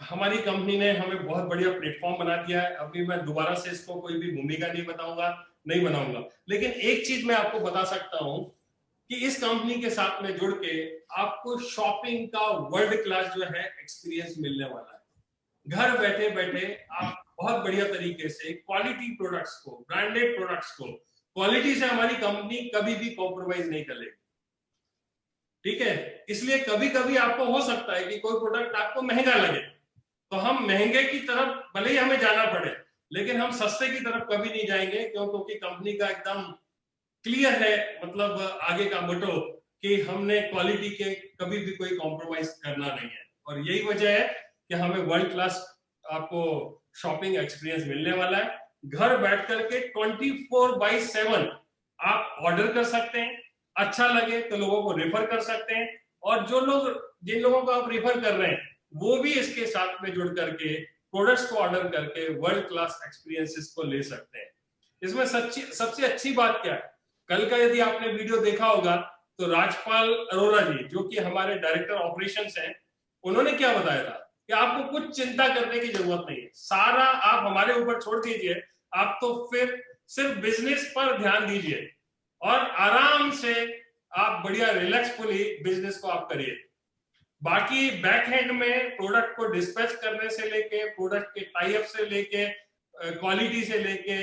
हमारी कंपनी ने हमें बहुत बढ़िया प्लेटफॉर्म बना दिया है। अभी मैं दोबारा से इसको कोई भी भूमिका नहीं बनाऊंगा, लेकिन एक चीज मैं आपको बता सकता हूं कि इस कंपनी के साथ में जुड़ के आपको शॉपिंग का वर्ल्ड क्लास जो है एक्सपीरियंस मिलने वाला है। घर बैठे बैठे आप बहुत बढ़िया तरीके से क्वालिटी प्रोडक्ट्स को, ब्रांडेड प्रोडक्ट्स को, क्वालिटी से हमारी कंपनी कभी भी कॉम्प्रोमाइज नहीं करेगी। ठीक है, इसलिए कभी कभी आपको हो सकता है कि कोई प्रोडक्ट आपको महंगा लगे, तो हम महंगे की तरफ भले ही हमें जाना पड़े, लेकिन हम सस्ते की तरफ कभी नहीं जाएंगे, क्योंकि कंपनी का एकदम क्लियर है, मतलब आगे का मोटो कि हमने क्वालिटी के कभी भी कोई कॉम्प्रोमाइज करना नहीं है। और यही वजह है कि हमें वर्ल्ड क्लास आपको शॉपिंग एक्सपीरियंस मिलने वाला है। घर बैठ करके 24/7 आप ऑर्डर कर सकते हैं, अच्छा लगे तो लोगों को रेफर कर सकते हैं, और जिन लोगों को आप रेफर कर रहे हैं वो भी इसके साथ में जुड़ करके प्रोडक्ट्स को ऑर्डर करके वर्ल्ड क्लास एक्सपीरियंसेस को ले सकते हैं। इसमें सबसे अच्छी बात क्या है, कल का यदि आपने वीडियो देखा होगा तो राजपाल अरोरा जी, जो कि हमारे डायरेक्टर ऑपरेशंस हैं, उन्होंने क्या बताया था कि आपको कुछ चिंता करने की जरूरत नहीं है, सारा आप हमारे ऊपर छोड़ दीजिए, आप तो फिर सिर्फ बिजनेस पर ध्यान दीजिए और आराम से आप बढ़िया रिलैक्सफुली बिजनेस को आप करिए। बाकी बैक हैंड में प्रोडक्ट को डिस्पैच करने से लेके, प्रोडक्ट के टाई अप से लेके, क्वालिटी से लेके,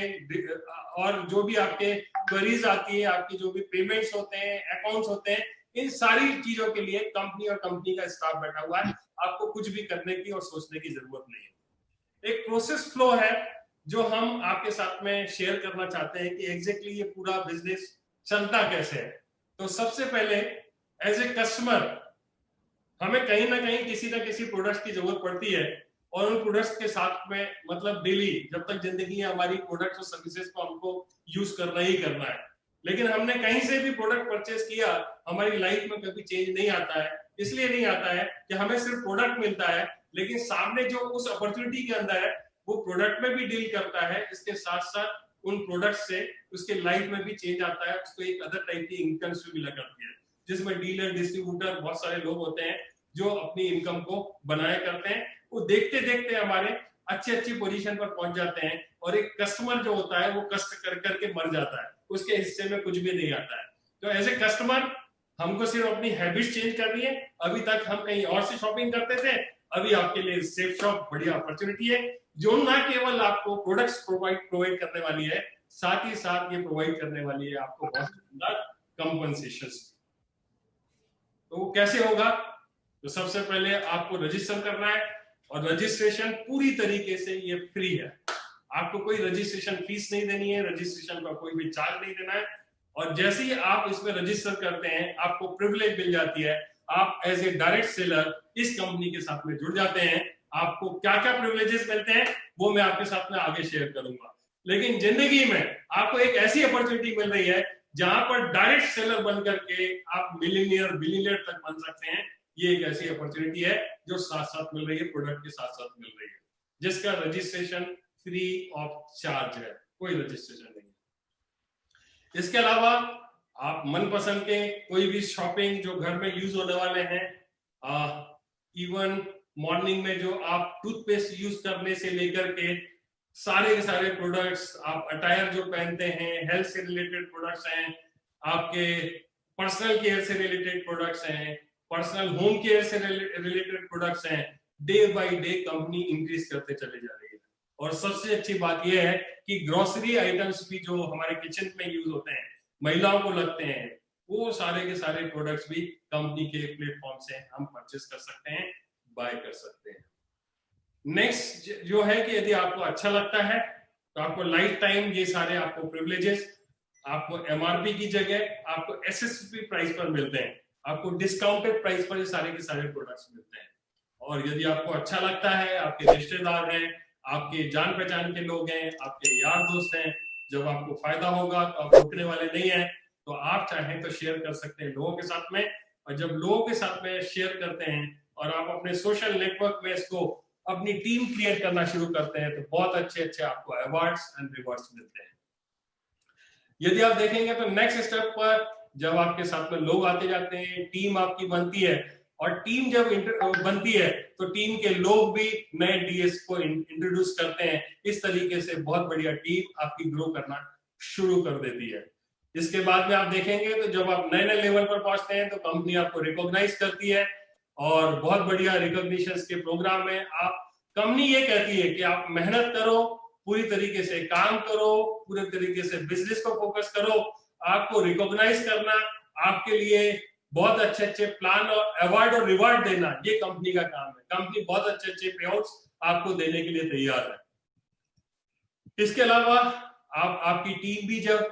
और जो भी आपके क्वेरीज आती है, आपकी जो भी पेमेंट्स होते हैं, अकाउंट्स होते हैं, इन सारी चीजों के लिए कंपनी और कंपनी का स्टाफ बैठा हुआ है। आपको कुछ भी करने की और सोचने की जरूरत नहीं है। एक प्रोसेस फ्लो है जो हम आपके साथ में शेयर करना चाहते हैं कि एग्जैक्टली ये पूरा बिजनेस चलता कैसे है। तो सबसे पहले एज ए कस्टमर हमें कहीं ना कहीं किसी ना किसी प्रोडक्ट की जरूरत पड़ती है, और उन प्रोडक्ट्स के साथ में मतलब डेली जब तक जिंदगी है हमारी, प्रोडक्ट्स और सर्विसेज को हमको यूज करना ही करना है। लेकिन हमने कहीं से भी प्रोडक्ट परचेज किया, हमारी लाइफ में कभी चेंज नहीं आता है। इसलिए नहीं आता है कि हमें सिर्फ प्रोडक्ट मिलता है, लेकिन सामने जो उस अपॉर्चुनिटी के अंदर है वो प्रोडक्ट में भी डील करता है, इसके साथ साथ उन प्रोडक्ट से उसके लाइफ में भी चेंज आता है, उसको एक अदर टाइप की इनकम भी मिला करती है, जिसमें डीलर, डिस्ट्रीब्यूटर, बहुत सारे लोग होते हैं जो अपनी इनकम को बनाया करते हैं। वो देखते देखते हमारे अच्छी पोजीशन पर पहुंच जाते हैं, और एक कस्टमर जो होता है वो कष्ट कर करके मर जाता है, उसके हिस्से में कुछ भी नहीं आता है। तो एज ए कस्टमर हमको सिर्फ अपनी हैबिट चेंज करनी है। अभी तक हम कहीं और से शॉपिंग करते थे, अभी आपके लिए सेफ शॉप बढ़िया अपॉर्चुनिटी है, जो ना केवल आपको प्रोडक्ट्स प्रोवाइड करने वाली है, साथ ही साथ ये प्रोवाइड करने वाली है आपको बहुत सुंदर कंपनसेशन। तो वो कैसे होगा? तो सबसे पहले आपको रजिस्टर करना है, और रजिस्ट्रेशन पूरी तरीके से ये फ्री है। आपको कोई रजिस्ट्रेशन फीस नहीं देनी है, रजिस्ट्रेशन का कोई भी चार्ज नहीं देना है। और जैसे ही आप इसमें रजिस्टर करते हैं आपको प्रिविलेज मिल जाती है, आप एज ए डायरेक्ट सेलर इस कंपनी के साथ में जुड़ जाते हैं। आपको क्या क्या प्रिविलेजेस मिलते हैं वो मैं आपके साथ में आगे शेयर करूंगा, लेकिन जिंदगी में आपको एक ऐसी अपॉर्चुनिटी मिल रही है जहां पर डायरेक्ट सेलर बन करके आप मिलियनियर, बिलियनियर तक बन सकते हैं। ये एक ऐसी अपॉर्चुनिटी है जो साथ साथ मिल रही है, प्रोडक्ट के साथ साथ मिल रही है, जिसका रजिस्ट्रेशन फ्री ऑफ चार्ज है, कोई रजिस्ट्रेशन नहीं है। इसके अलावा आप मनपसंद के कोई भी शॉपिंग जो घर में यूज होने वाले हैं, इवन मॉर्निंग में जो आप टूथपेस्ट यूज करने से लेकर के सारे के सारे प्रोडक्ट्स, आप अटायर जो पहनते हैं, हेल्थ से रिलेटेड प्रोडक्ट्स हैं, आपके पर्सनल केयर से रिलेटेड प्रोडक्ट्स हैं, पर्सनल होम केयर से रिलेटेड प्रोडक्ट्स हैं, day by day company increase करते चले जा रही है। और सबसे अच्छी बात यह है कि ग्रोसरी आइटम्स भी जो हमारे किचन में यूज होते हैं, महिलाओं को लगते हैं, वो सारे के सारे प्रोडक्ट्स भी कंपनी के प्लेटफॉर्म से हम परचेस कर सकते हैं, बाय कर सकते हैं। नेक्स्ट जो है कि यदि आपको अच्छा लगता है तो आपको लाइफ टाइम ये सारे आपको प्रिविलेजेस आपको एमआरपी की जगह आपको एसएसपी प्राइस पर मिलते हैं, आपको डिस्काउंटेड प्राइस पर ये सारे के सारे प्रोडक्ट्स मिलते हैं। और यदि आपको अच्छा लगता है, आपके रिश्तेदार हैं, आपके जान पहचान के लोग हैं, आपके यार दोस्त हैं, जब आपको फायदा होगा तो आप रुकने वाले नहीं हैं, तो आप चाहें तो शेयर कर सकते हैं लोगों के साथ में। और जब लोगों के साथ में शेयर करते हैं और आप अपने सोशल नेटवर्क में इसको अपनी टीम क्रिएट करना शुरू करते हैं, तो बहुत अच्छे आपको अवार्ड्स एंड रिवॉर्ड्स मिलते हैं। यदि आप देखेंगे तो नेक्स्ट स्टेप पर जब आपके साथ में लोग आते जाते हैं, टीम आपकी बनती है, और टीम जब बनती है तो टीम के लोग भी नए डीएस को इंट्रोड्यूस करते हैं। इस तरीके से बहुत बढ़िया टीम आपकी ग्रो करना शुरू कर देती है। इसके बाद में आप देखेंगे तो जब आप नए नए लेवल पर पहुंचते हैं तो कंपनी आपको रिकॉग्नाइज करती है और बहुत बढ़िया रिकॉग्निशन के प्रोग्राम में आप कंपनी ये कहती है कि आप मेहनत करो, पूरी तरीके से काम करो, पूरे तरीके से बिजनेस को फोकस करो, आपको रिकॉग्नाइज करना, आपके लिए बहुत अच्छे अच्छे प्लान और अवार्ड और रिवार्ड देना, ये कंपनी का काम है। कंपनी बहुत अच्छे अच्छे पेआउट्स आपको देने के लिए तैयार है। इसके अलावा आपकी टीम भी जब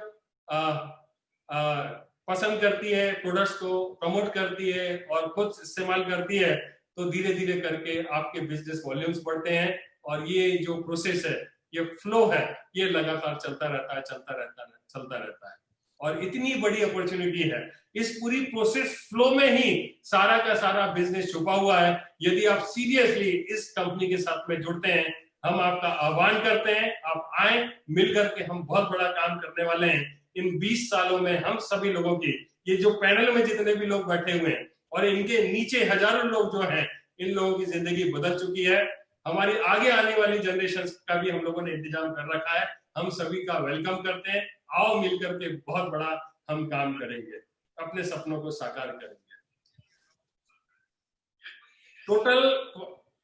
पसंद करती है, प्रोडक्ट्स को प्रमोट करती है और खुद इस्तेमाल करती है, तो धीरे धीरे करके आपके बिजनेस वॉल्यूम्स बढ़ते हैं और ये जो प्रोसेस है, ये फ्लो है, ये लगातार चलता रहता है और इतनी बड़ी अपॉर्चुनिटी है। इस पूरी प्रोसेस फ्लो में ही सारा का सारा बिजनेस छुपा हुआ है। यदि आप सीरियसली इस कंपनी के साथ में जुड़ते हैं, हम आपका आह्वान करते हैं, आप आए, मिलकर के हम बहुत बड़ा काम करने वाले हैं। इन 20 सालों में हम सभी लोगों की, ये जो पैनल में जितने भी लोग बैठे हुए हैं और इनके नीचे हजारों लोग जो हैं, इन लोगों की जिंदगी बदल चुकी है। हमारी आगे आने वाली जनरेशन का भी हम लोगों ने इंतजाम कर रखा है। हम सभी का वेलकम करते हैं। आओ मिलकर के बहुत बड़ा हम काम करेंगे, अपने सपनों को साकार करेंगे। टोटल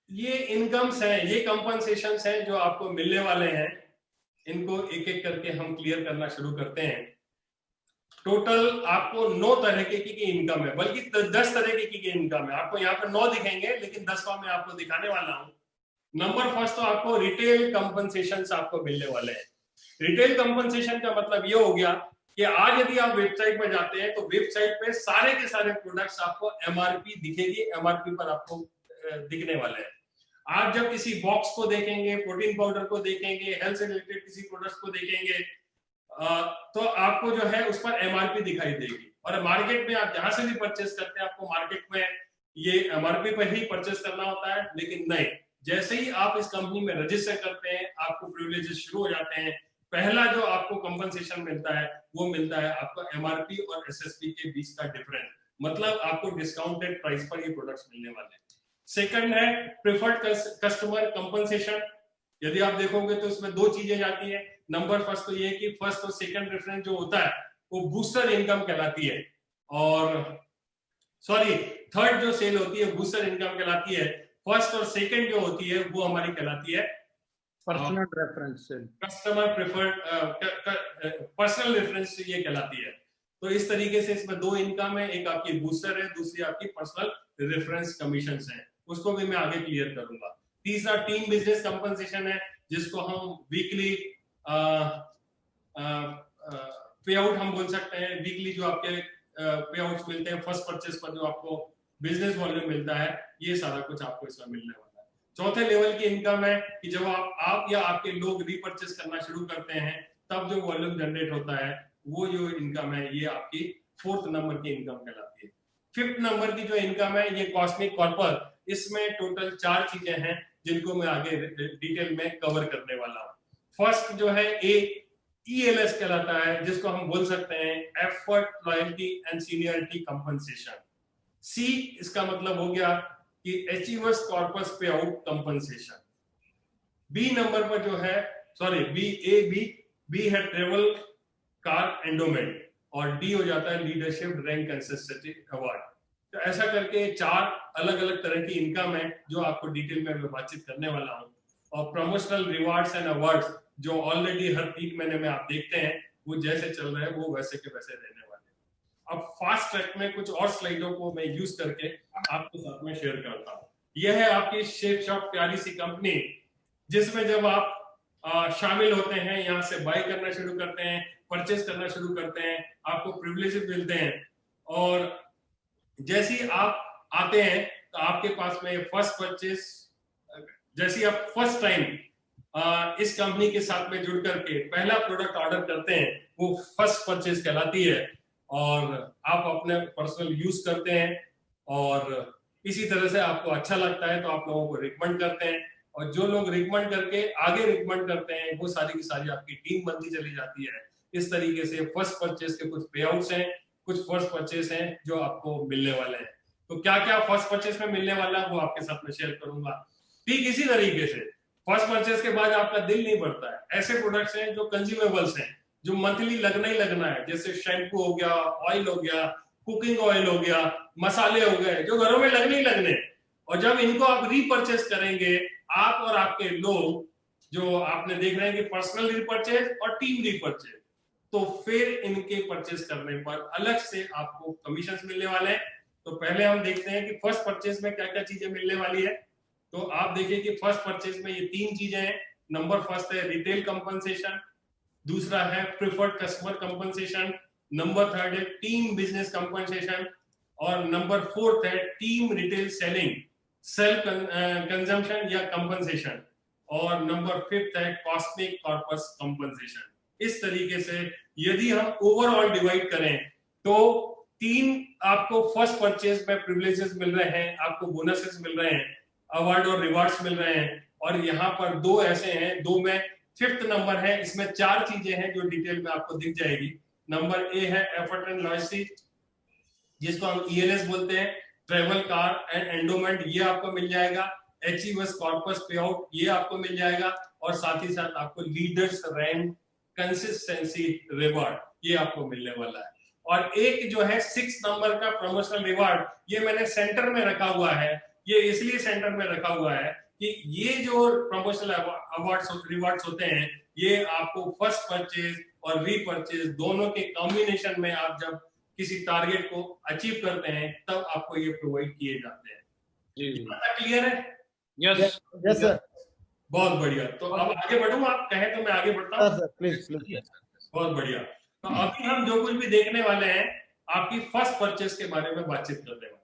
ये इनकम्स हैं, ये कंपनसेशंस हैं जो आपको मिलने वाले हैं। इनको एक एक करके हम क्लियर करना शुरू करते हैं। टोटल आपको 9 तरह की इनकम है, बल्कि 10 तरह की इनकम है। आपको यहाँ पर 9 दिखेंगे, लेकिन 10वां मैं आपको दिखाने वाला हूँ। नंबर फर्स्ट तो आपको रिटेल कंपनसेशंस आपको मिलने वाले हैं। रिटेल कंपनसेशन का मतलब ये हो गया कि आज यदि आप वेबसाइट पर जाते हैं तो वेबसाइट पे सारे के सारे प्रोडक्ट्स आपको एमआरपी दिखेगी, एमआरपी पर आपको दिखने वाले हैं। आप जब किसी बॉक्स को देखेंगे, प्रोटीन पाउडर को देखेंगे, हेल्थ से रिलेटेड किसी प्रोडक्ट्स को देखेंगे, तो आपको जो है उस पर एमआरपी दिखाई देगी। और मार्केट में आप जहां से भी परचेस करते हैं, आपको मार्केट में ये एमआरपी पर ही परचेस करना होता है। लेकिन नहीं, जैसे ही आप इस कंपनी में रजिस्टर करते हैं, आपको प्रिविलेजेस शुरू हो जाते हैं। पहला जो आपको कंपनसेशन मिलता है वो मिलता है आपको एमआरपी और एसएसपी के बीच का डिफरेंस, मतलब आपको डिस्काउंटेड प्राइस पर ये प्रोडक्ट्स मिलने वाले हैं। सेकंड है प्रेफर्ड कस्टमर कंपनसेशन। यदि आप देखोगे तो इसमें 2 चीजें जाती है। नंबर फर्स्ट तो ये है कि फर्स्ट और सेकंड रेफरेंस जो होता है वो बूस्टर इनकम कहलाती है, और सॉरी थर्ड जो सेल होती है बूस्टर इनकम कहलाती है। फर्स्ट और सेकंड जो होती है वो हमारी कहलाती है personal reference sale, customer preferred personal reference ये कहलाती है। तो इस तरीके से इसमें 2 इनकम है, एक आपकी बूस्टर है, दूसरी आपकी पर्सनल रेफरेंस कमीशंस है। उसको भी मैं आगे क्लियर करूंगा। तीसरा टीम बिजनेस कंपनसेशन है, जिसको हम वीकली पे आउट हम बोल सकते हैं। वीकली जो आपके पे आउट्स मिलते हैं फर्स्ट परचेस पर, जो आपको बिजनेस वॉल्यूम मिलता है, ये सारा कुछ आपको इसमें मिलने वाला है। चौथे लेवल की इनकम है कि जब आप या आपके लोग रीपरचेस करना शुरू करते हैं, तब जो वॉल्यूम जनरेट होता है, वो जो इनकम है ये आपकी 4th नंबर की इनकम कहलाती है। 5th नंबर की जो इनकम है ये कॉस्मिक कॉर्पर। इसमें टोटल 4 चीजें हैं जिनको मैं आगे डिटेल में कवर करने वाला हूँ। फर्स्ट जो है ELS कहलाता है, जिसको हम बोल सकते हैं effort loyalty and seniority compensation. C इसका मतलब हो गया कि अचीवर्स कॉर्पस पे आउट कंपनसेशन। B नंबर पर जो है बी है ट्रेवल कार एंडोमेंट, और D हो जाता है लीडरशिप रैंक कंसिस्टेंसी अवार्ड। तो ऐसा करके 4 अलग अलग तरह की इनकम है जो आपको डिटेल में बातचीत करने वाला हूँ। और प्रमोशनल रिवार्ड्स एंड अवार्ड्स जो ऑलरेडी हर 3 महीने में आप देखते हैं, वो जैसे चल रहे हैं वो वैसे के वैसे रहने वाले हैं। अब फास्ट ट्रैक में कुछ और स्लाइडों को मैं यूज करके आपके साथ में शेयर करता हूँ। यह है आपकी शेप शॉप, प्यारी सी कंपनी, जिसमें जब आप शामिल होते हैं, यहाँ से बाय करना शुरू करते हैं, परचेज करना शुरू करते हैं, आपको प्रिविलेज मिलते हैं। और जैसे ही आप आते हैं तो आपके पास में फर्स्ट परचेज, जैसे आप फर्स्ट टाइम इस कंपनी के साथ में जुड़ करके पहला प्रोडक्ट ऑर्डर करते हैं, वो फर्स्ट परचेज कहलाती है। और आप अपने पर्सनल यूज करते हैं और इसी तरह से आपको अच्छा लगता है तो आप लोगों को रिकमेंड करते हैं, और जो लोग रिकमेंड करके आगे रिकमेंड करते हैं वो सारी की सारी आपकी टीम बनती चली जाती है। इस तरीके से फर्स्ट परचेज के कुछ पे आउट्स हैं, कुछ फर्स्ट परचेज हैं जो आपको मिलने वाले हैं। तो क्या क्या फर्स्ट परचेस में मिलने वाला है वो आपके साथ में शेयर करूंगा। ठीक इसी तरीके से फर्स्ट परचेस के बाद आपका दिल नहीं भरता है, ऐसे प्रोडक्ट्स हैं जो कंज्यूमेबल्स हैं, जो मंथली लगना ही लगना है, जैसे शैम्पू हो गया, ऑयल हो गया, कुकिंग ऑयल हो गया, मसाले हो गए, जो घरों में लगने ही लगने। और जब इनको आप रीपर्चेस करेंगे, आप और आपके लोग, जो आपने देख रहे हैं कि पर्सनल रीपर्चेस और टीम रीपर्चेस, तो फिर इनके परचेस करने पर अलग से आपको कमीशन मिलने वाले हैं। तो पहले हम देखते हैं कि फर्स्ट परचेस में क्या क्या चीजें मिलने वाली है। तो आप देखिए कि फर्स्ट परचेस में ये 3 चीजें हैं। नंबर फर्स्ट है रिटेल कंपनसेशन, दूसरा है preferred customer compensation, number third है टीम बिजनेस कंपनसेशन, और नंबर फोर्थ है team retail selling self consumption या कंपनसेशन, और नंबर फिफ्थ है कॉस्मिक कॉर्पस कंपनसेशन। इस तरीके से यदि हम ओवरऑल डिवाइड करें तो 3 आपको फर्स्ट परचेज में प्रिविलेजेस मिल रहे हैं, आपको बोनसेस मिल रहे हैं, अवार्ड और रिवार्ड्स मिल रहे हैं, और यहाँ पर 2 ऐसे हैं, 2 में फिफ्थ नंबर है, इसमें 4 चीजें हैं जो डिटेल में आपको दिख जाएगी। नंबर ए है एफर्ट एंड लॉयल्टी, जिसको हम ईएलएस बोलते हैं, ट्रेवल कार एंड एंडोमेंट, ये आपको मिल जाएगा, एचईएस कॉर्पस पे आउट, ये आपको मिल जाएगा, और साथ ही साथ आपको लीडर्स रैंक कंसिस्टेंसी रिवार्ड, ये आपको मिलने वाला है। और एक जो है 6 नंबर का प्रमोशनल रिवार्ड, ये मैंने सेंटर में रखा हुआ है। ये इसलिए सेंटर में रखा हुआ है कि ये जो प्रमोशनल अवार्ड्स रिवार्ड्स होते हैं, ये आपको फर्स्ट परचेज और रीपरचेज दोनों के कॉम्बिनेशन में आप जब किसी टारगेट को अचीव करते हैं तब आपको ये प्रोवाइड किए जाते हैं। जी क्लियर है? यस यस सर, बहुत बढ़िया। तो अब आगे बढ़ूं, आप कहें तो मैं आगे बढ़ता हूं? Sir please please. बहुत बढ़िया। तो अभी हम जो कुछ भी देखने वाले हैं आपकी फर्स्ट परचेस के बारे में बातचीत करने वाले हैं,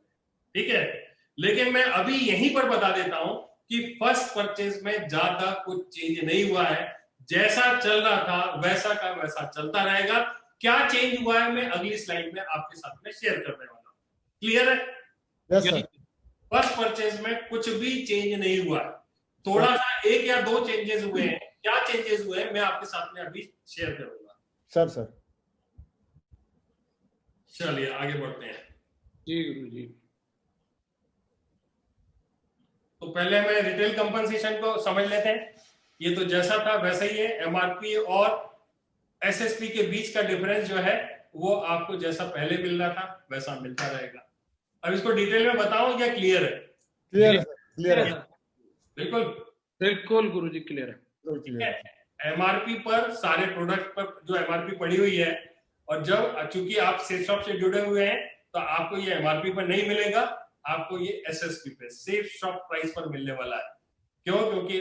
ठीक है? लेकिन मैं अभी यहीं पर बता देता हूं कि फर्स्ट परचेस में ज्यादा कुछ चेंज नहीं हुआ है, जैसा चल रहा था वैसा का वैसा चलता रहेगा। क्या चेंज हुआ है मैं अगली स्लाइड में आपके साथ में शेयर करने वाला हूं। क्लियर है? Yes sir. फर्स्ट परचेज में कुछ भी चेंज नहीं हुआ है, थोड़ा सा 1 या 2 चेंजेस हुए हैं। क्या चेंजेस हुए हैं मैं आपके साथ में अभी शेयर करूंगा। सर चलिए आगे बढ़ते हैं। जी गुरु जी। तो पहले मैं रिटेल कंपनसेशन को समझ लेते हैं। ये तो जैसा था वैसा ही है, एमआरपी और एसएसपी के बीच का डिफरेंस जो है वो आपको जैसा पहले मिल रहा था वैसा मिलता रहेगा। अब इसको डिटेल में बताऊं या क्लियर है? क्लियर है बिल्कुल बिल्कुल गुरु जी, क्लियर है। एमआरपी पर सारे प्रोडक्ट पर जो एमआरपी पड़ी हुई है, और जब चूंकि आप सेफ शॉप से जुड़े हुए हैं तो आपको ये एमआरपी पर नहीं मिलेगा, आपको ये एसएसपी पे सेफ शॉप प्राइस पर मिलने वाला है। क्यों? क्योंकि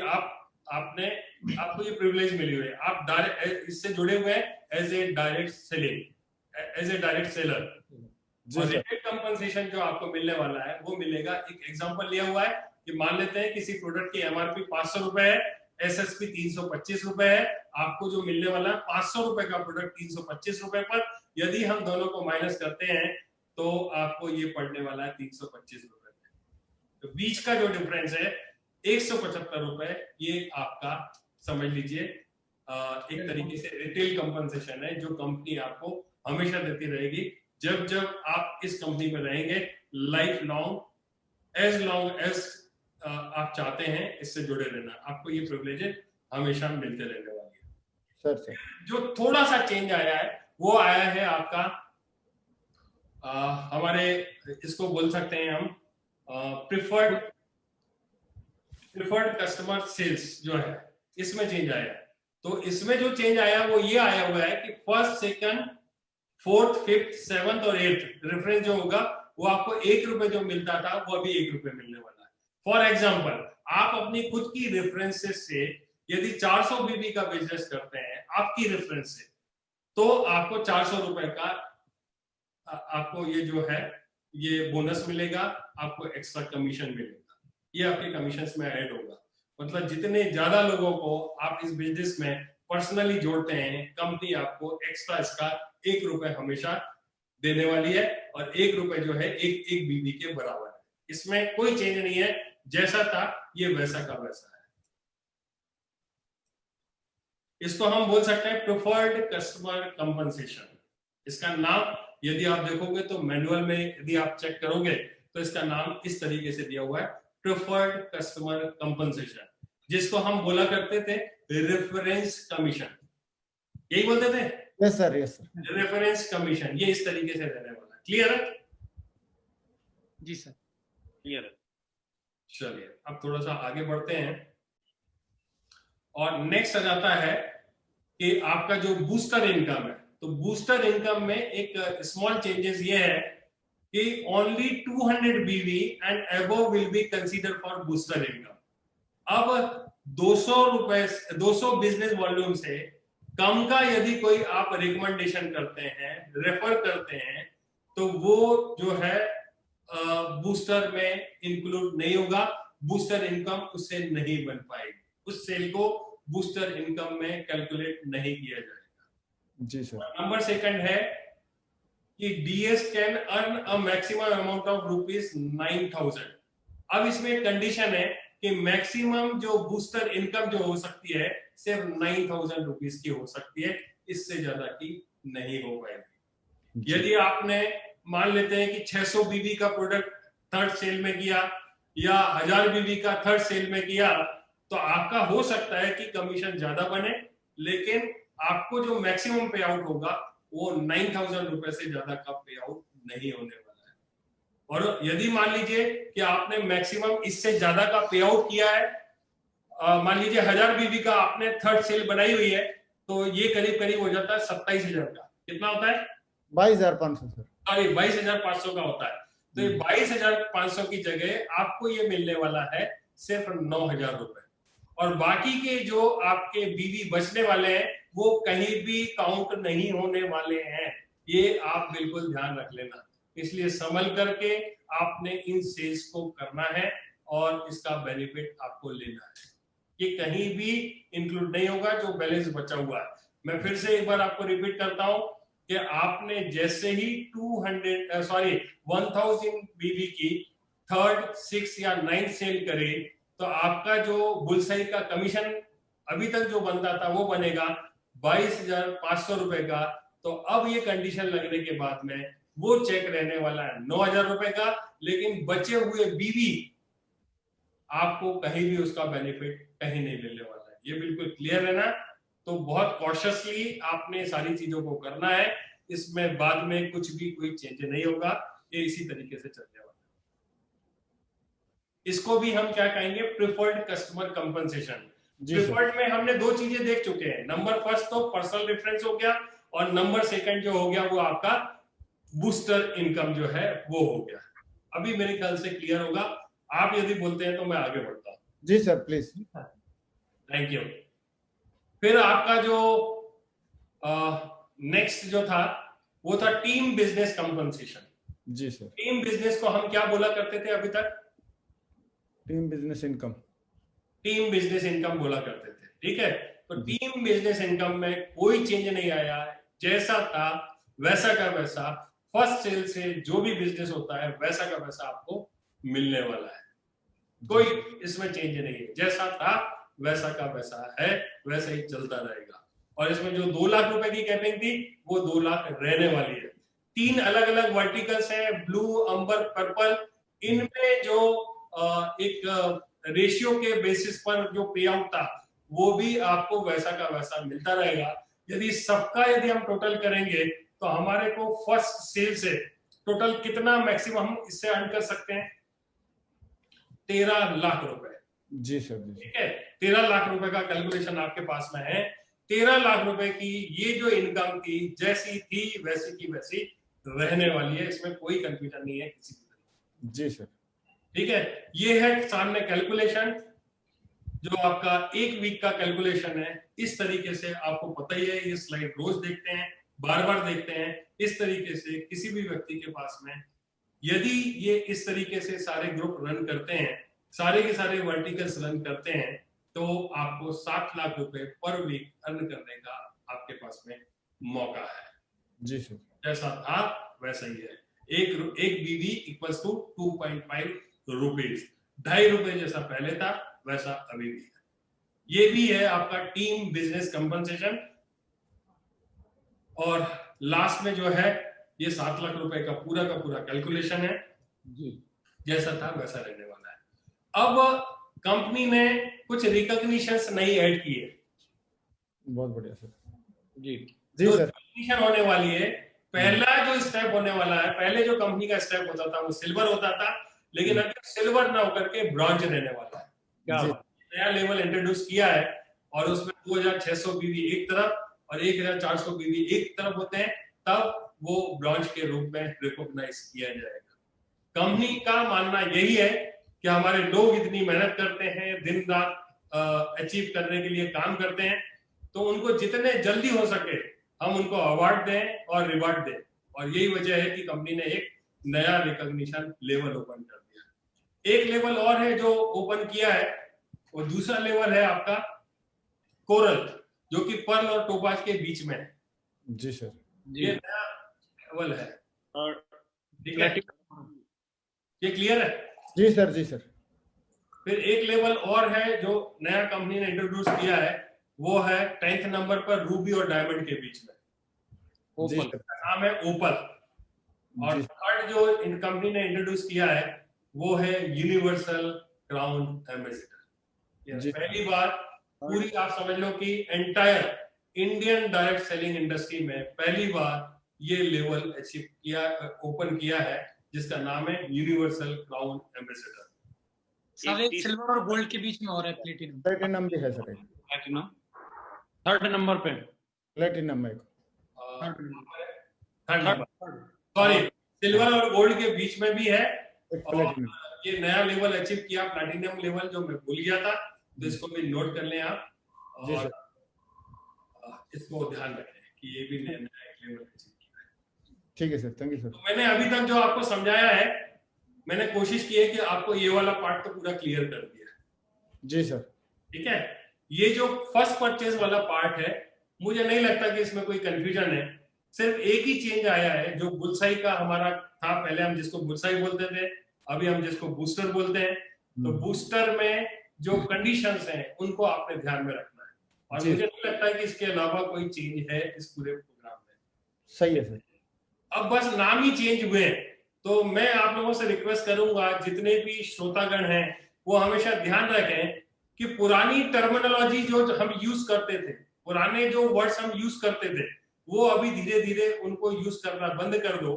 आपको ये प्रिविलेज मिली हुई है, आप डायरेक्ट इससे जुड़े हुए हैं एज ए डायरेक्ट सेलर। और रिटेल कंपनसेशन जो आपको मिलने वाला है वो मिलेगा, एक एग्जांपल लिया हुआ है कि मान लेते हैं किसी प्रोडक्ट की एमआरपी 500 रुपए है, एसएसपी 325 रुपए है, आपको जो मिलने वाला है 500 रुपए का प्रोडक्ट 325 रुपए पर, यदि हम दोनों को माइनस करते हैं तो आपको ये पड़ने वाला है 325 रुपए। तो बीच का जो डिफरेंस है 175 रुपए, ये आपका समझ लीजिए एक तरीके से रिटेल कंपनसेशन है जो कंपनी आपको हमेशा देती रहेगी जब जब आप इस कंपनी में रहेंगे, लाइफ लॉन्ग एज आप चाहते हैं इससे जुड़े रहना, आपको ये प्रिविलेज हमेशा मिलते रहने वाली है। सर जो थोड़ा सा चेंज आया है वो आया है आपका हमारे, इसको बोल सकते हैं हम प्रिफर्ड कस्टमर सेल्स जो है, इसमें चेंज आया है। तो इसमें जो चेंज आया वो ये आया हुआ है कि first, second, fourth, fifth, seventh और एट्थ रेफरेंस जो होगा वो आपको 1 रुपए जो मिलता था वो अभी 1 रुपए मिलने वाला है। फॉर एग्जाम्पल, आप अपनी खुद की रेफरेंसेस से यदि 400 बीबी का बिजनेस करते हैं आपकी रेफरेंस से, तो आपको 400 रुपए का आपको ये जो है ये बोनस मिलेगा, आपको एक्स्ट्रा कमीशन मिलेगा, ये आपके कमीशंस में ऐड होगा। मतलब जितने ज्यादा लोगों को आप इस बिजनेस में पर्सनली जोड़ते हैं, कंपनी आपको एक्स्ट्रा इसका 1 रुपए हमेशा देने वाली है, और 1 रुपए जो है एक बीबी के बराबर है। इसमें कोई चेंज नहीं है, जैसा था ये वैसा का वैसा है। इसको हम बोल सकते हैं प्रिफर्ड कस्टमर कंपनसेशन। इसका नाम यदि आप देखोगे तो मैनुअल में यदि आप चेक करोगे तो इसका नाम इस तरीके से दिया हुआ है प्रेफर्ड कस्टमर कंपनसेशन, जिसको हम बोला करते थे रेफरेंस कमीशन, यही बोलते थे। यस सर रेफरेंस कमीशन ये इस तरीके से रहने वाला है। क्लियर है? जी सर क्लियर है। चलिए अब थोड़ा सा आगे बढ़ते हैं और नेक्स्ट आ जाता है कि आपका जो बूस्टर इनकम है, तो बूस्टर इनकम में एक स्मॉल चेंजेस ये है कि ओनली 200 बीवी and above will be consider for booster income. अब 200 बिजनेस वॉल्यूम से कम का यदि कोई आप रिकमेंडेशन करते हैं, रेफर करते हैं, तो वो जो है बूस्टर में इंक्लूड नहीं होगा, बूस्टर इनकम उससे नहीं बन पाएगी, उस सेल को बूस्टर इनकम में कैलकुलेट नहीं किया जाएगा। जी सर। नंबर सेकंड है कि DS can earn a maximum amount of ₹9,000। अब इसमें एक कंडीशन है कि मैक्सिमम जो बूस्टर इनकम जो हो सकती है सिर्फ ₹9,000 की हो सकती है, इससे ज्यादा की नहीं हो पाएगी। यदि आपने मान लेते हैं कि 600 बीबी का प्रोडक्ट थर्ड सेल में किया या 1000 बीबी का थर्ड सेल में किया, तो आपका हो सकता है कि कमीशन ज्यादा बने, लेकिन आपको जो मैक्सिमम पे आउट होगा वो ₹9,000 से ज्यादा का पे आउट नहीं होने वाला है। और यदि मान लीजिए कि आपने मैक्सिमम इससे ज्यादा का पे आउट किया है, मान लीजिए 1000 बीबी का आपने थर्ड सेल बनाई हुई है, तो ये करीब करीब हो जाता है 27,000 का। कितना होता है? 22,500 सर। सॉरी 22,500 का होता है। तो ये 22,500 की जगह आपको ये मिलने वाला है सिर्फ ₹9,000, और बाकी के जो आपके बीवी बचने वाले हैं वो कहीं भी काउंट नहीं होने वाले हैं, ये आप बिल्कुल ध्यान रख लेना। इसलिए संभल करके आपने इन सेल्स को करना है और इसका बेनिफिट आपको लेना है। ये कहीं भी इंक्लूड नहीं होगा जो बैलेंस बचा हुआ है। मैं फिर से एक बार आपको रिपीट करता हूं कि आपने जैसे ही 1000 बीबी की थर्ड, 6 या 9 सेल करे, तो आपका जो बुलसाई का कमीशन अभी तक जो बनता था वो बनेगा 22,500 रुपए का। तो अब ये कंडीशन लगने के बाद में वो चेक रहने वाला है 9,000 रुपए का, लेकिन बचे हुए बीवी आपको कहीं भी उसका बेनिफिट कहीं नहीं मिलने वाला है। ये बिल्कुल क्लियर है ना? तो बहुत कॉशियसली आपने सारी चीजों को करना है, इसमें बाद में कुछ भी कोई चेंज नहीं होगा, ये इसी तरीके से चलने वाला है। इसको भी हम क्या कहेंगे? Preferred customer compensation. प्रिफर्ड में हमने दो चीजें देख चुके हैं। नंबर फर्स्ट तो पर्सनल रेफरेंस हो गया, और नंबर सेकंड जो हो गया वो आपका बूस्टर इनकम जो है वो हो गया। अभी मेरे ख्याल से क्लियर होगा। आप यदि बोलते हैं तो मैं आगे बढ़ता हूं। जी सर प्लीज। Thank you. फिर आपका जो नेक्स्ट जो था वो था टीम बिजनेस कंपनसेशन। जी सर। टीम बिजनेस को हम क्या बोला करते थे अभी तक? Team business income. Team business income बोला करते थे, ठीक है। तो टीम बिजनेस इनकम में कोई चेंज नहीं आया है, जैसा था वैसा का वैसा। फर्स्ट सेल से जो भी बिजनेस होता है वैसा का वैसा आपको मिलने वाला है, कोई इसमें चेंज नहीं है। जैसा था वैसा का वैसा है, वैसा ही चलता रहेगा। और इसमें जो 2 लाख रुपए की कैपिंग थी वो 2 लाख रहने वाली है। 3 अलग अलग वर्टिकल्स हैं, ब्लू, अंबर, पर्पल। इनमें जो एक रेशियो के बेसिस पर जो पे आउट था वो भी आपको वैसा का वैसा मिलता रहेगा। यदि सबका यदि हम टोटल करेंगे तो हमारे को फर्स्ट सेल से टोटल कितना मैक्सिमम हम इससे अर्न कर सकते हैं? 13 लाख रुपए। जी सर। ठीक है, 13 लाख रुपए का कैलकुलेशन आपके पास में है। 13 लाख रुपए की ये जो इनकम थी जैसी थी वैसी की वैसी रहने वाली है, इसमें कोई कंफ्यूजन नहीं है किसी भी। जी सर। ठीक है, ये है सामने कैलकुलेशन, जो आपका एक वीक का कैलकुलेशन है। इस तरीके से आपको पता ही है, ये स्लाइड रोज देखते हैं, बार बार देखते हैं। इस तरीके से किसी भी व्यक्ति के पास में यदि ये इस तरीके से सारे ग्रुप रन करते हैं, सारे के सारे वर्टिकल्स रन करते हैं, तो आपको 7 लाख रुपए पर वीक अर्न करने का आपके पास में मौका है। जी सर। जैसा था वैसा ही है। एक बीवी इक्वल्स टू 2.5 रुपीज। 2.5 रुपए जैसा पहले था वैसा अभी भी है। ये भी है आपका टीम बिजनेस कंपनसेशन। और लास्ट में जो है ये 7 लाख रुपए का पूरा कैलकुलेशन है। जी। जैसा था वैसा रहने वाला है। अब कंपनी ने कुछ रिकॉग्निशंस नई ऐड की है। बहुत बढ़िया सर। जी जी जो सर। रिकॉग्निशन होने वाली है, पहला जो स्टेप होने वाला है, पहले जो कंपनी का स्टेप होता था वो सिल्वर होता था, लेकिन अब सिल्वर ना होकर के ब्रॉन्ज रहने वाला है। क्या जी। बात। नया लेवल इंट्रोड्यूस किया है और उसमें 2600 बीवी एक तरफ और 1400 बीवी एक तरफ होते हैं, तब वो ब्रॉन्ज के रूप में रिकॉग्नाइज किया जाएगा। कंपनी का मानना यही है कि हमारे लोग इतनी मेहनत करते हैं, दिन रात अचीव करने के लिए काम करते हैं, तो उनको जितने जल्दी हो सके हम उनको अवार्ड दें और रिवार्ड दें, और यही वजह है कि कंपनी ने एक नया रिकॉग्निशन लेवल ओपन कर दिया। एक लेवल और है जो ओपन किया है, वो दूसरा लेवल है आपका कोरल, जो कि पर्ल और टोपाज के बीच में है। जी सर। ये नया लेवल है। और ठीक है, ये क्लियर है? जी सर। जी सर। फिर एक लेवल और है जो नया कंपनी ने इंट्रोड्यूस किया है, वो है 10th नंबर पर रूबी और डायमंड के बीच में, जी ओपल। सर। नाम है ओपल। और जी। थर्ड जो कंपनी ने इंट्रोड्यूस किया है वो है यूनिवर्सल क्राउन एम्बेसडर। जी। पहली बार पूरी आप समझ लो कि entire Indian direct selling industry में पहली बार ये लेवल अचीव किया, ओपन किया है, जिसका नाम है यूनिवर्सल क्राउन एम्बेसडर। सारे सिल्वर और गोल्ड के बीच में हो रहा है प्लेटिनम। प्लेटिनम भी है सर। प्लैटिनम थर्ड नंबर पे। प्लेटिनम है। थर्ड नंबर, सॉरी, सिल्वर और गोल्ड के बीच में भी है। एक और प्लेटिनम। ये नया लेवल अचीव किया, प्लैटिनम लेवल, जो मैं भूल गया था, तो इसको भी नोट कर लें आप, जी और सर। इसको ध्यान रखें कि ये भी नया एक लेवल अचीव किया है। ठीक है सर, थैंक यू सर। तो मैंने अभी तक जो आपको समझाया है, मैंने कोशिश की है कि आपको ये वाला पार्ट तो पूरा क्लियर कर दिया है। जी सर। ठीक है, ये जो फर्स्ट परचेज वाला पार्ट है, मुझे नहीं लगता कि इसमें कोई कंफ्यूजन है। सिर्फ एक ही चेंज आया है, जो बुलसाई का हमारा था, पहले हम जिसको बुलसाई बोलते थे, अभी हम जिसको बूस्टर बोलते हैं। तो बूस्टर में जो कंडीशंस हैं उनको आपने ध्यान में रखना है, और जी। मुझे नहीं लगता कि इसके अलावा कोई चेंज है इस पूरे प्रोग्राम में। सही है सर। अब बस नाम ही चेंज हुए हैं, तो मैं आप लोगों से रिक्वेस्ट करूंगा, जितने भी श्रोतागण हैं वो हमेशा ध्यान रखें कि पुरानी टर्मिनोलॉजी जो हम यूज करते थे, पुराने जो वर्ड्स हम यूज करते थे, वो अभी धीरे धीरे उनको यूज करना बंद कर दो,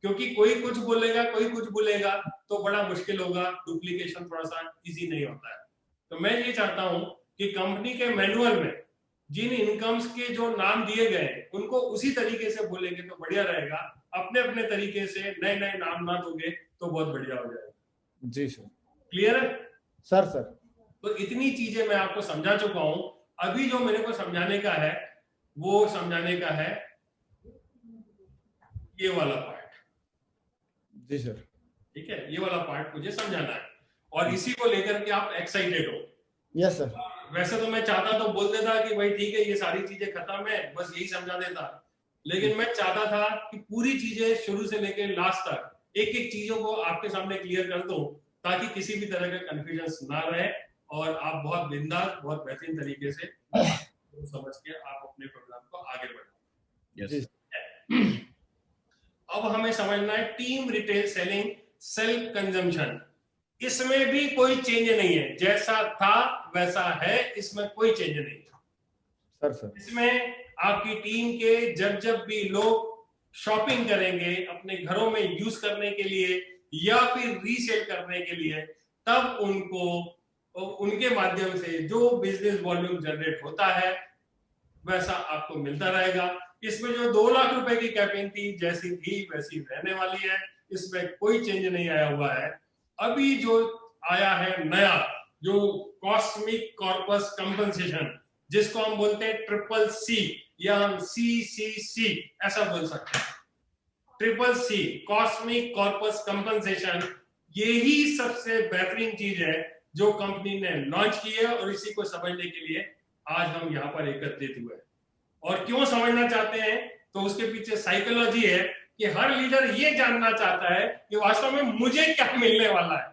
क्योंकि कोई कुछ बोलेगा, कोई कुछ बोलेगा, तो बड़ा मुश्किल होगा, डुप्लीकेशन थोड़ा सा इजी नहीं होता है। तो मैं ये चाहता हूं कि कंपनी के मैनुअल में जिन इनकम्स के जो नाम दिए गए उनको उसी तरीके से बोलेंगे तो बढ़िया रहेगा। अपने अपने तरीके से नए नए नाम ना दोगे तो बहुत बढ़िया हो जाएगा। जी सर। क्लियर है सर। सर। तो इतनी चीजें मैं आपको समझा चुका हूं। अभी जो मेरे को समझाने का है वो समझाने का है ये वाला पार्ट। जी सर। ठीक है, ये वाला पार्ट मुझे समझाना है, और इसी को लेकर के आप एक्साइटेड हो। Yes sir. वैसे तो मैं चाहता तो बोल देता कि भाई ठीक है, ये सारी चीजें खत्म है, बस यही समझा देता, लेकिन मैं चाहता था कि पूरी चीजें शुरू से लेकर लास्ट तक एक एक चीजों को आपके सामने क्लियर कर दूं, ताकि किसी भी तरह का कंफ्यूजन ना रहे और आप बहुत बिंदास, बहुत बेहतरीन तरीके से समझ के आप अपने प्रोग्राम को आगे बढ़ाओ। जी। अब हमें समझना है team retail selling self consumption. इसमें भी कोई चेंज नहीं है, जैसा था वैसा है, इसमें कोई चेंज नहीं है। सर। सर। इसमें आपकी टीम के जब भी लोग शॉपिंग करेंगे अपने घरों में यूज करने के लिए या फिर रीसेल करने के लिए, तब उनको उनके माध्यम से जो बिजनेस वॉल्यूम जनरेट होता है वैसा आपको मिलता रहेगा। इसमें जो 2 लाख रुपए की कैंपेन थी, जैसी थी वैसी रहने वाली है, इसमें कोई चेंज नहीं आया हुआ है। अभी जो आया है नया, जो कॉस्मिक कॉर्पस कंपनसेशन, जिसको हम बोलते हैं ट्रिपल सी या हम CCC ऐसा बोल सकते हैं। Triple C, cosmic corpus compensation, यही सबसे बेहतरीन चीज है जो कंपनी ने लॉन्च की है, और इसी को समझने के लिए आज हम यहाँ पर एकत्रित हुए। और क्यों समझना चाहते हैं, तो उसके पीछे साइकोलॉजी है कि हर लीडर ये जानना चाहता है कि वास्तव में मुझे क्या मिलने वाला है।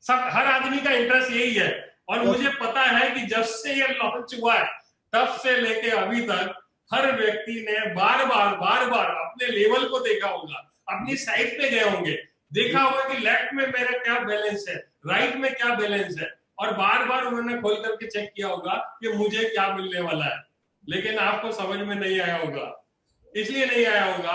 सब, हर आदमी का इंटरेस्ट यही है। और मुझे पता है कि जब से ये लॉन्च हुआ है तब से लेके अभी तक हर व्यक्ति ने बार बार अपने लेवल को देखा होगा, अपनी साइट पे गए होंगे देखा होगा कि लेफ्ट में मेरा क्या बैलेंस है, राइट में क्या बैलेंस है, और बार बार उन्होंने खोल करके चेक किया होगा कि मुझे क्या मिलने वाला है, लेकिन आपको समझ में नहीं आया होगा। इसलिए नहीं आया होगा,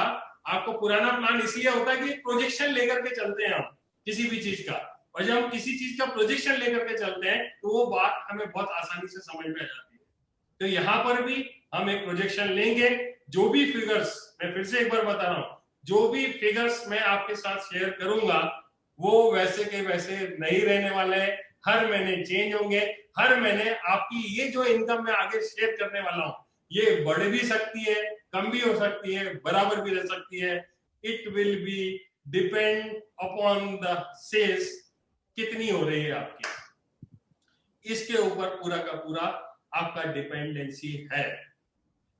आपको पुराना प्लान इसलिए होता है कि प्रोजेक्शन लेकर के चलते हैं हम किसी भी चीज का, और जब हम किसी चीज का प्रोजेक्शन लेकर के चलते हैं तो वो बात हमें बहुत आसानी से समझ में आ जाती है। तो यहां पर भी हम एक प्रोजेक्शन लेंगे, जो भी फिगर्स, मैं फिर से एक बार बता रहा हूं, जो भी फिगर्स मैं आपके साथ शेयर करूंगा वो वैसे के वैसे नहीं रहने वाले हैं, हर महीने चेंज होंगे। हर महीने आपकी ये जो इनकम मैं आगे शेयर करने वाला हूं, ये बढ़ भी सकती है, कम भी हो सकती है, बराबर भी रह सकती है। It will be depend upon the sales कितनी हो रही है आपकी, इसके ऊपर पूरा का पूरा आपका डिपेंडेंसी है।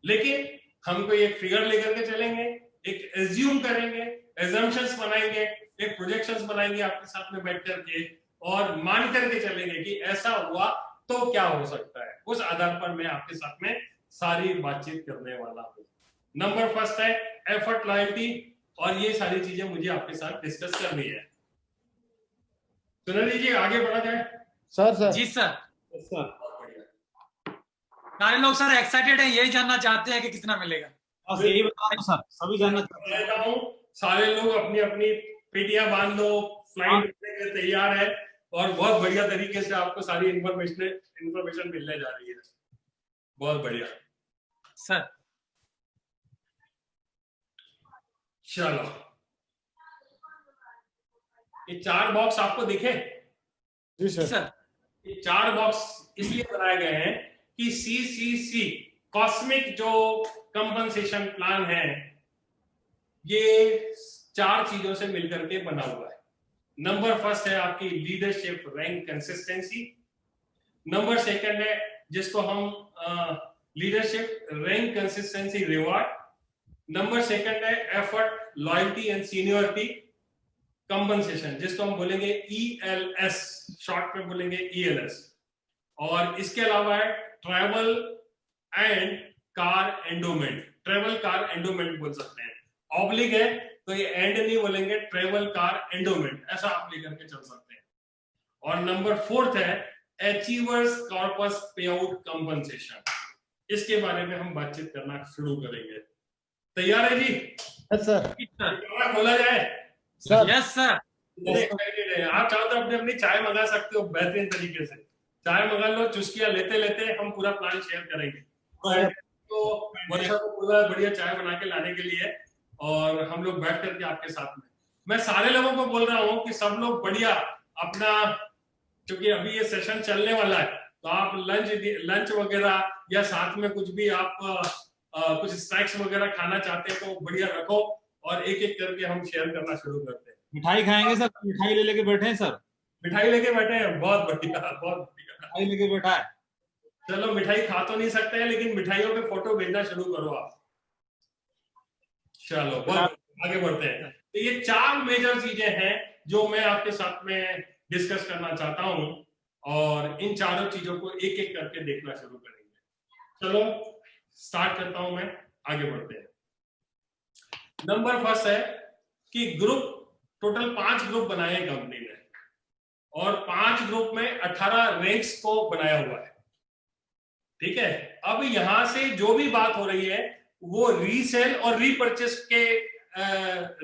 लेकिन हमको एक फिगर लेकर के चलेंगे, एक एज्यूम करेंगे, एजम्पशंस बनाएंगे, एक प्रोजेक्शंस बनाएंगे आपके साथ में बैठ करके, और मान करके चलेंगे कि ऐसा हुआ तो क्या हो सकता है। उस आधार पर मैं आपके साथ में सारी बातचीत करने वाला हूं। नंबर फर्स्ट है एफर्ट, लॉयल्टी, और ये सारी चीजें मुझे आपके साथ डिस्कस करनी है। सुनील जी आगे बढ़ा जाए। सर जी सर। सर सारे लोग सर एक्साइटेड हैं, यही जानना चाहते हैं कि कितना मिलेगा। बस यही बता रहे हैं सर, सभी जानना चाहते हैं। कहता हूं सारे लोग अपनी अपनी पेटियां बांध लो, फ्लाइट उठने के तैयार है, और बहुत बढ़िया तरीके से आपको सारी इंफॉर्मेशन मिलने जा रही है। बहुत बढ़िया सर। चलो, ये 4 बॉक्स आपको दिखे? जी सर। सर ये 4 बॉक्स इसलिए बनाए गए हैं कि CCC कॉस्मिक जो कंपनसेशन प्लान है, ये 4 चीजों से मिलकर के बना हुआ है। नंबर फर्स्ट है आपकी leadership rank consistency. Number second है जिसको हम leadership rank consistency reward. Number second है effort, loyalty and seniority compensation, जिसको हम बोलेंगे ELS, शॉर्ट में बोलेंगे ELS। और इसके अलावा है travel and car endowment, travel car endowment बोल सकते हैं, ऑब्लिक है तो ये एंड नहीं बोलेंगे, ट्रैवल कार एंडोमेंट ऐसा आप लेकर के चल सकते हैं। और नंबर फोर्थ है अचीवर्स कॉर्पस पे आउट कंपनसेशन, इसके बारे में हम बातचीत करना शुरू करेंगे। तैयार है जी? Yes sir. कैमरा खोला जाए? Sir yes sir. एक्साइटेड है आप? चाहो तो अपनी अपनी चाय मंगा सकते हो बेहतरीन तरीके से, चाय मंगा लो, चुस्कियां लेते लेते हम पूरा प्लान शेयर करेंगे। तो वर्षा को पूरा बढ़िया चाय बना के लाने के लिए, और हम लोग बैठ करके आपके साथ में, मैं सारे लोगों को बोल रहा हूँ कि सब लोग बढ़िया अपना, क्योंकि अभी ये सेशन चलने वाला है, तो आप लंच वगैरह या साथ में कुछ भी आप कुछ स्नैक्स वगैरह खाना चाहते हैं तो बढ़िया रखो, और एक एक करके हम शेयर करना शुरू करते हैं। मिठाई खाएंगे सर, मिठाई ले लेके बैठे हैं सर। मिठाई लेके बैठे हैं? बहुत बढ़िया, बहुत बढ़िया। मिठाई लेके बैठा है। चलो, मिठाई खा तो नहीं सकते हैं, लेकिन मिठाइयों पे फोटो भेजना शुरू करो आप। चलो बहुत आगे बढ़ते हैं। तो ये 4 मेजर चीजें हैं जो मैं आपके साथ में डिस्कस करना चाहता हूं, और इन चारों चीजों को एक एक करके देखना शुरू करेंगे। चलो स्टार्ट करता हूं मैं, आगे बढ़ते हैं। नंबर फर्स्ट है कि ग्रुप, टोटल 5 ग्रुप बनाए हैं कंपनी ने, और 5 ग्रुप में 18 रैंक्स को बनाया हुआ है। ठीक है, अब यहां से जो भी बात हो रही है वो रीसेल और रीपरचेस के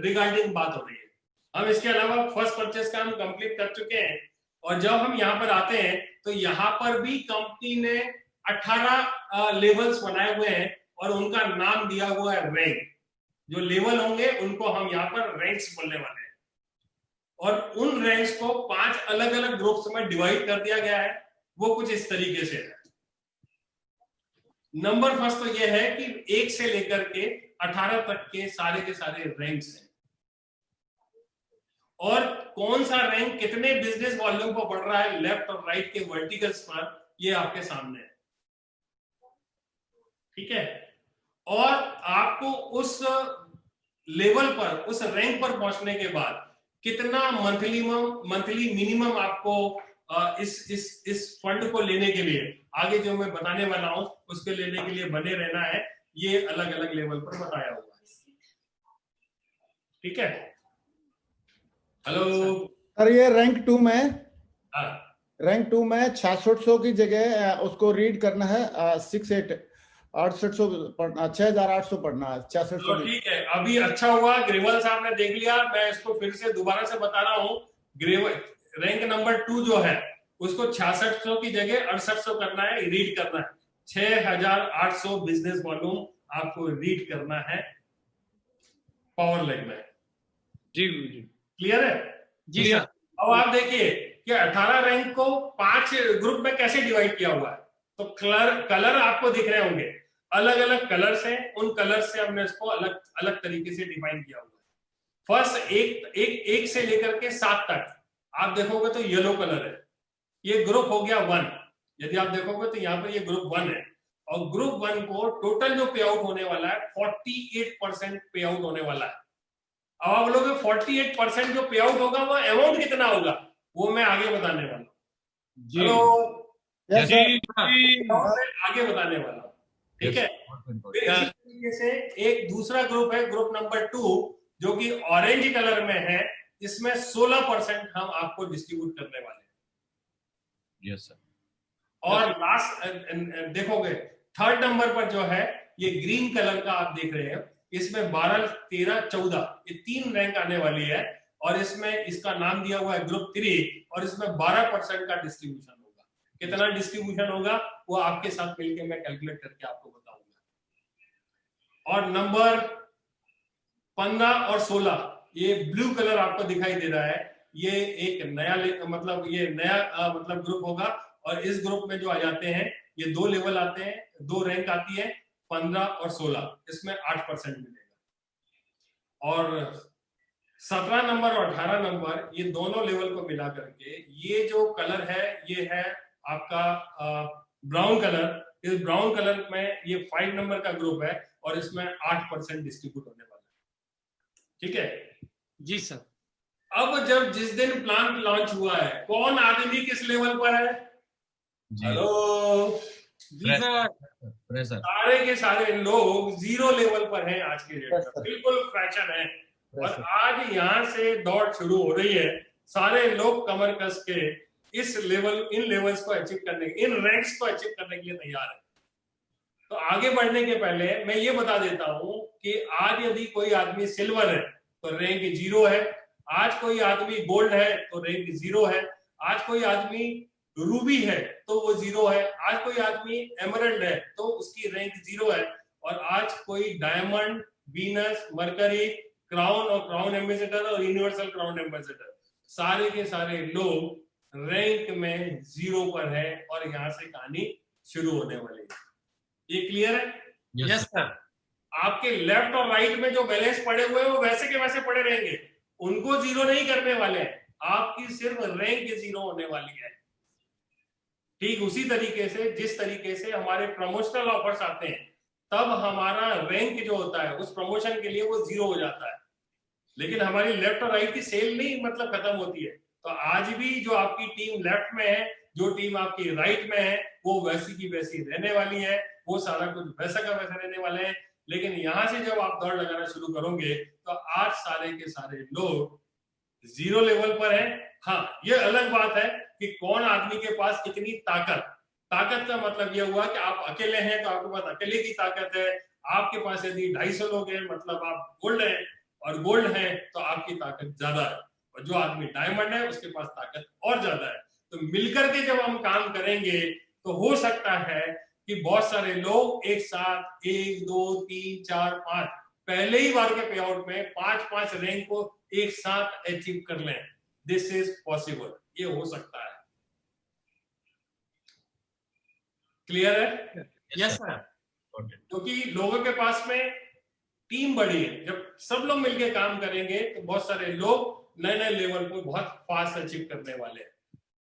रिगार्डिंग बात हो रही है। हम इसके अलावा फर्स्ट परचेस का हम कंप्लीट कर चुके हैं, और जब हम यहाँ पर आते हैं तो यहाँ पर भी कंपनी ने 18 लेवल्स बनाए हुए हैं, और उनका नाम दिया हुआ है रैंक। जो लेवल होंगे उनको हम यहाँ पर रैंक्स बोलने वाले हैं, और उन रैंक्स को 5 अलग अलग ग्रुप्स में डिवाइड कर दिया गया है। वो कुछ इस तरीके से है। नंबर फर्स्ट तो यह है कि 1 से लेकर के 18 तक के सारे रैंक्स हैं, और कौन सा रैंक कितने बिजनेस वॉल्यूम पर बढ़ रहा है लेफ्ट और राइट के वर्टिकल्स पर, ये आपके सामने है। ठीक है, और आपको उस लेवल पर, उस रैंक पर पहुंचने के बाद कितना मंथली मिनिमम आपको इस फंड को लेने के लिए, आगे जो मैं बताने वाला हूं उसके लेने के लिए बने रहना है, ये अलग अलग लेवल पर बताया हुआ है। ठीक है, हेलो। सर ये रैंक 2 में, हाँ, रैंक 2 में 6600 की जगह उसको रीड करना है 6800 पढ़ना, 6800 पढ़ना है, 6600 तो ठीक है, अभी अच्छा हुआ ग्रेवल साहब ने देख लिया। मैं इसको फिर से दोबारा से बता रहा हूँ। ग्रेवल रैंक नंबर 2 जो है उसको 6600 की जगह 6800 करना है, रीड करना है। 6800 बिजनेस वॉल्यूम आपको रीड करना है पावर लेग में। जी जी क्लियर है? जी सर। अब आप देखिए कि 18 रैंक को 5 ग्रुप में कैसे डिवाइड किया हुआ है। तो कलर आपको दिख रहे होंगे, अलग अलग कलर्स हैं, उन कलर्स से हमने इसको अलग अलग तरीके से डिफाइन किया हुआ है। फर्स्ट एक से लेकर के 7 तक आप देखोगे तो येलो कलर है, ये ग्रुप हो गया 1। यदि आप देखोगे तो यहाँ पर ये ग्रुप 1 है, और ग्रुप 1 को टोटल जो पे आउट होने वाला है 48% पे आउट होने वाला है। अब आप लोग 48% जो पे आउट होगा वो अमाउंट कितना होगा वो मैं आगे बताने वाला हूँ। जी हेलो, यस जी सर। मैं आगे बताने वाला हूँ, ठीक है। फिर इसी तरीके से एक दूसरा ग्रुप है, ग्रुप नंबर 2, जो कि ऑरेंज कलर में है। इसमें 16% हम आपको डिस्ट्रीब्यूट करने वाले हैं। Yes sir. और लास्ट देखोगे थर्ड नंबर पर जो है ये ग्रीन कलर का आप देख रहे हैं, इसमें 12, 13, 14 ये 3 रैंक आने वाली है, और इसमें इसका नाम दिया हुआ है ग्रुप 3, और इसमें 12% का डिस्ट्रीब्यूशन होगा। कितना डिस्ट्रीब्यूशन होगा वो आपके साथ मिलकर मैं कैलकुलेट करके आपको बताऊंगा। और नंबर 15 और 16 ये ब्लू कलर आपको दिखाई दे रहा है, ये एक नया मतलब ये नया मतलब ग्रुप होगा। और इस ग्रुप में जो आ जाते हैं ये 2 लेवल आते हैं, 2 रैंक आती है, 15 और 16, इसमें 8% मिलेगा। और 17 नंबर और 18 नंबर ये दोनों लेवल को मिला करके ये जो कलर है ये है आपका ब्राउन कलर। इस ब्राउन कलर में ये 5 नंबर का ग्रुप है, और इसमें 8% डिस्ट्रीब्यूट होने वाला है, ठीक है जी सर। अब जब जिस दिन प्लान लॉन्च हुआ है, कौन आदमी किस लेवल पर है? हेलो जी सर। सारे के सारे लोग 0 लेवल पर हैं आज के डेट में, बिल्कुल फ्रैक्शन है। और आज यहाँ से दौड़ शुरू हो रही है, सारे लोग कमर कस के इस लेवल, इन लेवल्स को अचीव करने, इन रैंक्स को अचीव करने के लिए तैयार है। तो आगे बढ़ने के पहले मैं ये बता देता हूं कि आज यदि कोई आदमी सिल्वर है तो रैंक 0 है, आज कोई आदमी गोल्ड है तो रैंक 0 है, आज कोई आदमी रूबी है तो वो 0 है, आज कोई आदमी एमरल्ड है तो उसकी रैंक 0 है, और आज कोई डायमंड, वीनस, मरकरी, क्राउन और क्राउन एम्बेसडर और यूनिवर्सल क्राउन एम्बेसडर, सारे के सारे लोग रैंक में 0 पर है, और यहाँ से कहानी शुरू होने वाली है। ये क्लियर है? Yes sir. आपके लेफ्ट और राइट में जो बैलेंस पड़े हुए हैं वो वैसे के वैसे पड़े रहेंगे, उनको 0 नहीं करने वाले हैं, आपकी सिर्फ रैंक 0 होने वाली है। ठीक उसी तरीके से जिस तरीके से हमारे प्रमोशनल ऑफर्स आते हैं तब हमारा रैंक जो होता है उस प्रमोशन के लिए वो 0 हो जाता है, लेकिन हमारी लेफ्ट और राइट की सेल नहीं मतलब खत्म होती है। तो आज भी जो आपकी टीम लेफ्ट में है, जो टीम आपकी राइट में है, वो वैसी की वैसी रहने वाली है, वो सारा कुछ वैसा का वैसा रहने वाले हैं। लेकिन यहां से जब आप दौड़ लगाना शुरू करोगे तो आज सारे के सारे लोग 0 लेवल पर हैं। हाँ, ये अलग बात है कि कौन आदमी के पास कितनी ताकत का मतलब यह हुआ कि आप अकेले हैं तो आपके पास अकेले की ताकत है, आपके पास यदि 250 लोग हैं मतलब आप गोल्ड हैं, और गोल्ड है तो आपकी ताकत ज्यादा है, और जो आदमी डायमंड है उसके पास ताकत और ज्यादा है। तो मिलकर के जब हम काम करेंगे तो हो सकता है कि बहुत सारे लोग एक साथ 1, 2, 3, 4, 5 पहले ही बार के पे आउट में 5-5 रैंक को एक साथ अचीव कर लें। दिस इज पॉसिबल, ये हो सकता है। क्लियर है? Yes sir. क्योंकि लोगों के पास में टीम बड़ी है, जब सब लोग मिलकर काम करेंगे तो बहुत सारे लोग नए नए लेवल को बहुत फास्ट अचीव करने वाले हैं।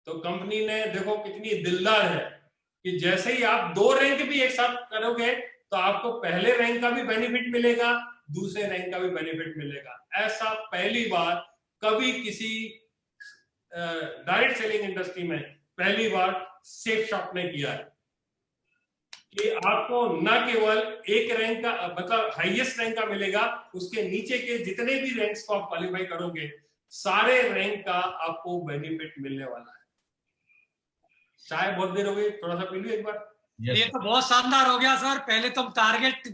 तो कंपनी ने देखो कितनी दिलदार है कि जैसे ही आप 2 रैंक भी एक साथ करोगे तो आपको पहले रैंक का भी बेनिफिट मिलेगा, दूसरे रैंक का भी बेनिफिट मिलेगा। ऐसा पहली बार कभी किसी डायरेक्ट सेलिंग इंडस्ट्री में पहली बार सेफ शॉप ने किया है कि आपको न केवल एक रैंक का मतलब हाईएस्ट रैंक का मिलेगा, उसके नीचे के जितने भी रैंक्स को आप क्वालिफाई करोगे सारे रैंक का आपको बेनिफिट मिलने वाला है। चाय बहुत देर हो गई, थोड़ा सा पी लो एक बार। ये तो बहुत शानदार हो गया सर। पहले तो टारगेट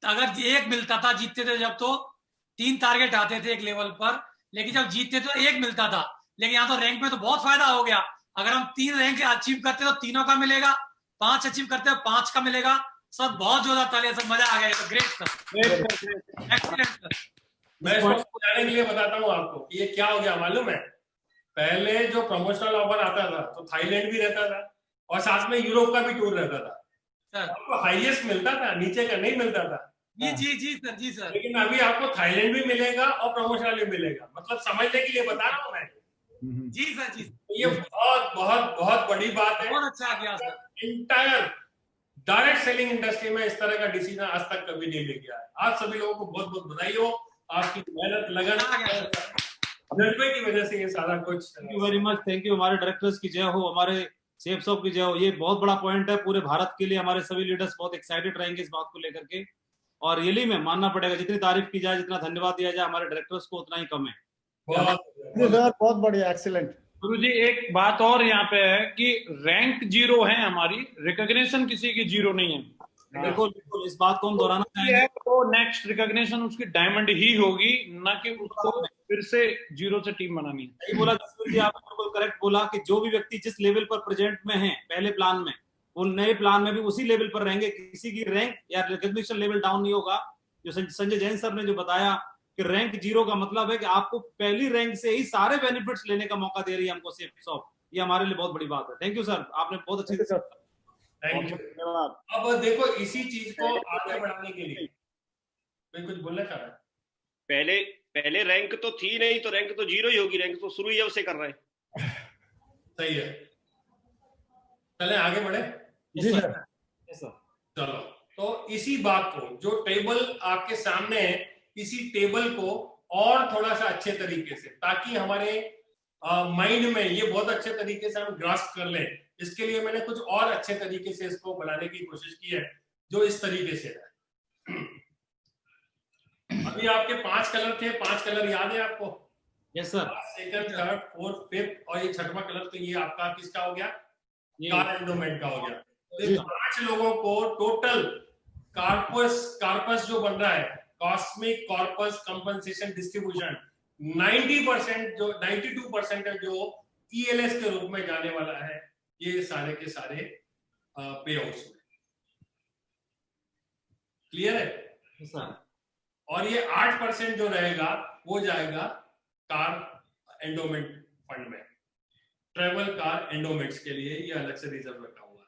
अगर एक मिलता था जीतते थे जब, तो 3 टारगेट आते थे एक लेवल पर, लेकिन जब जीतते तो 1 मिलता था। लेकिन यहाँ तो रैंक में तो बहुत फायदा हो गया। अगर हम 3 रैंक अचीव करते तो 3 का मिलेगा, 5 अचीव करते तो 5 का मिलेगा। सर बहुत जोरदार तालियां सर, मजा आ गया। तो ग्रेट सर, एक्सीलेंट सर। मैं इसको समझाने के लिए बताता हूँ आपको कि ये क्या हो गया मालूम है। पहले जो प्रमोशनल ऑफर आता था तो थाईलैंड भी रहता था और साथ में यूरोप का भी टूर रहता था। सर आपको हाईएस्ट मिलता था, नीचे का नहीं मिलता था। जी जी जी सर, जी सर। लेकिन अभी आपको थाईलैंड भी मिलेगा और प्रमोशनल भी मिलेगा। मतलब समझने के लिए बता रहा हूँ मैं। जी सर, जी ये बहुत बहुत बहुत बड़ी बात है। बहुत अच्छा किया sir. Entire direct selling industry में इस तरह का डिसीजन आज तक कभी नहीं ले गया है। आप सभी लोगों को बहुत बहुत बधाई हो। आपकी मेहनत लगन जज्बे की वजह से ये सारा कुछ। Thank you very much, thank you. हमारे डायरेक्टर्स की जय हो, हमारे शेफ साहब की जय हो। ये बहुत बड़ा पॉइंट है पूरे भारत के लिए। हमारे सभी लीडर्स बहुत एक्साइटेड रहेंगे इस बात को लेकर के। और रियली में मानना पड़ेगा, जितनी तारीफ की जाए, जितना धन्यवाद दिया जाए हमारे डायरेक्टर्स को, उतना ही कम है। सर बहुत बढ़िया, एक्सीलेंट। गुरुजी एक बात और यहाँ पे है कि रैंक 0 है हमारी, रिकॉग्निशन किसी की 0 नहीं है। बिल्कुल बिल्कुल, इस बात को हम दोहराना चाहेंगे। तो नेक्स्ट रिकॉग्निशन उसकी डायमंड ही होगी, ना कि उसको फिर से 0 से टीम बनानी है। सही बोला जसवीर जी, आपने बिल्कुल करेक्ट बोला कि जो भी व्यक्ति जिस लेवल पर प्रेजेंट में है पहले प्लान में, वो नए प्लान में भी उसी लेवल पर रहेंगे। किसी की रैंक या रिकॉग्निशन लेवल डाउन नहीं होगा। जो संजय जैन सर ने जो बताया कि रैंक 0 का मतलब है कि आपको पहली रैंक से ही सारे बेनिफिट्स लेने का मौका दे रही है हमको सेफ शॉप। ये हमारे लिए बहुत बड़ी बात है। थैंक यू सर, आपने बहुत अच्छे से। Thank you. धन्यवाद। अब देखो इसी चीज को आगे बढ़ाने के लिए कोई कुछ बोलना चाह रहा है? पहले रैंक तो थी नहीं, तो रैंक तो 0 ही होगी। रैंक तो शुरू ही उससे कर रहे हैं। सही है, चले आगे बढ़े। जी सर। चलो, तो इसी बात को, जो टेबल आपके सामने है, इसी टेबल को और थोड़ा सा अच्छे तरीके से, ताकि हमारे माइंड में ये बहुत अच्छे तरीके से हम ग्रास्प कर लें, इसके लिए मैंने कुछ और अच्छे तरीके से इसको बनाने की कोशिश की है, जो इस तरीके से है। अभी आपके 5 कलर थे, 5 कलर याद है आपको? Yes sir. Second, third, fourth, fifth और ये 6वां कलर, तो ये आपका किसका हो गया? कार एंडोमेंट का हो गया। तो 5 लोगों को टोटल कार्पस जो बन रहा है, कॉस्मिक कॉर्पस कंपनसेशन डिस्ट्रीब्यूशन, 90% जो 92% है, जो ELS के रूप में जाने वाला है, ये सारे के सारे पे आउट्स में। क्लियर है सर? और ये 8% जो रहेगा वो जाएगा कार एंडोमेंट फंड में, ट्रेवल कार एंडोमेंट्स के लिए ये अलग से रिजर्व रखा हुआ है।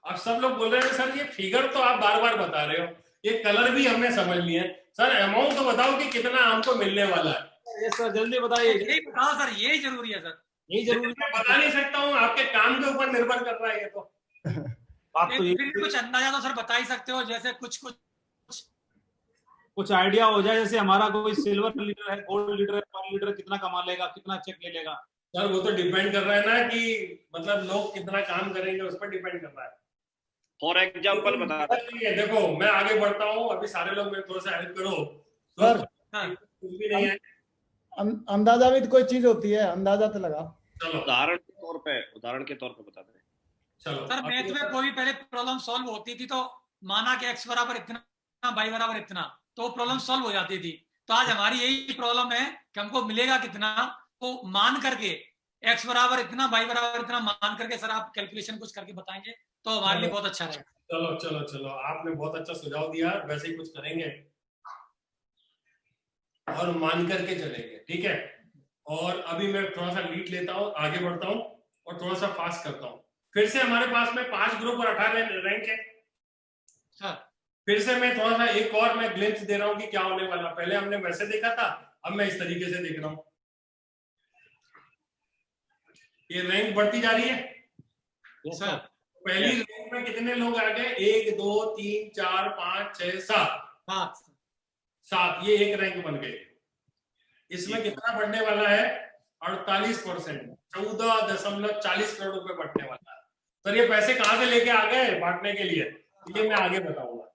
अब सब लोग बोल रहे हैं सर ये फिगर तो आप बार बार बता रहे हो, ये कलर भी हमने समझ लिए, सर अमाउंट तो बताओ कि कितना हमको मिलने वाला है। यस सर, जल्दी बताइए। यही बताओ सर, यही जरूरी है सर। यही जरूरी मैं बता नहीं सकता हूँ, आपके काम के ऊपर निर्भर कर रहा है ये तो। बात तो फिर कुछ अंदाजा तो सर बता ही सकते हो, जैसे कुछ आइडिया हो जाए। जैसे हमारा कोई सिल्वर लीडर है, गोल्ड लीडर है, पर लीडर कितना कमा लेगा, कितना चेक ले लेगा? सर वो तो डिपेंड कर रहा है ना कि मतलब लोग कितना काम करेंगे, उस पर डिपेंड कर रहा है। फॉर एग्जाम्पल बता देखो मैं आगे बढ़ता हूँ, अभी सारे लोग मेरे थोड़ा सा हेल्प करो सर। कुछ भी नहीं है, अंदाजा भी तो कोई चीज होती है, अंदाजा तो लगा। चलो उदाहरण के तौर पे बता दें। चलो सर मैथ में कोई भी पहले प्रॉब्लम सॉल्व होती थी तो माना कि x बराबर इतना, y बराबर इतना, तो प्रॉब्लम सॉल्व हो जाती थी। तो आज हमारी यही प्रॉब्लम है कि हमको मिलेगा कितना, तो मान करके x बराबर इतना, y बराबर इतना मान करके सर आप कैलकुलेशन कुछ करके बताएंगे तो हमारे लिए बहुत अच्छा रहेगा। चलो चलो चलो, आपने बहुत अच्छा सुझाव दिया, वैसे ही कुछ करेंगे और मान करके चलेंगे, ठीक है। और अभी मैं थोड़ा सा लीड लेता हूँ, आगे बढ़ता हूँ और थोड़ा सा फास्ट करता हूँ। फिर से हमारे पास में 5 ग्रुप और 18 रैंक है सर। फिर से मैं थोड़ा सा एक और मैं ग्लिम्स दे रहा हूँ कि क्या होने वाला। पहले हमने वैसे देखा था, अब मैं इस तरीके से देख रहा हूँ। ये रैंक बढ़ती जा रही है। Yes sir. पहली रैंक में कितने लोग आ गए? 1 2 3 4 5 6 7 7, ये एक रैंक बन गई। इसमें कितना बढ़ने वाला है? 48%, 14.40 करोड़ रुपए बढ़ने वाला है। सर ये पैसे कहां से लेके आ गए बांटने के लिए, ये मैं आगे बताऊंगा।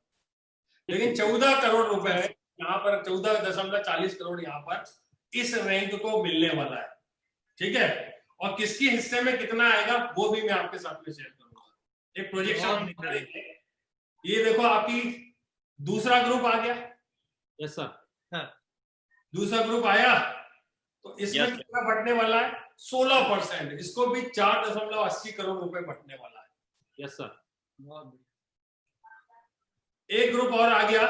लेकिन 14 करोड़ रुपए यहाँ पर, 14.40 करोड़ यहाँ पर इस रैंक को मिलने वाला है, ठीक है। और किसके हिस्से में कितना आएगा वो भी मैं आपके साथ में शेयर करूंगा, एक प्रोजेक्शन हम निकालेंगे। ये देखो आपकी दूसरा ग्रुप आ गया। Yes sir. दूसरा ग्रुप आया तो इसमें Yes, कितना बढ़ने वाला है? 16%। इसको भी 4.80 करोड़ रुपए बढ़ने वाला है। Yes sir. एक ग्रुप और आ गया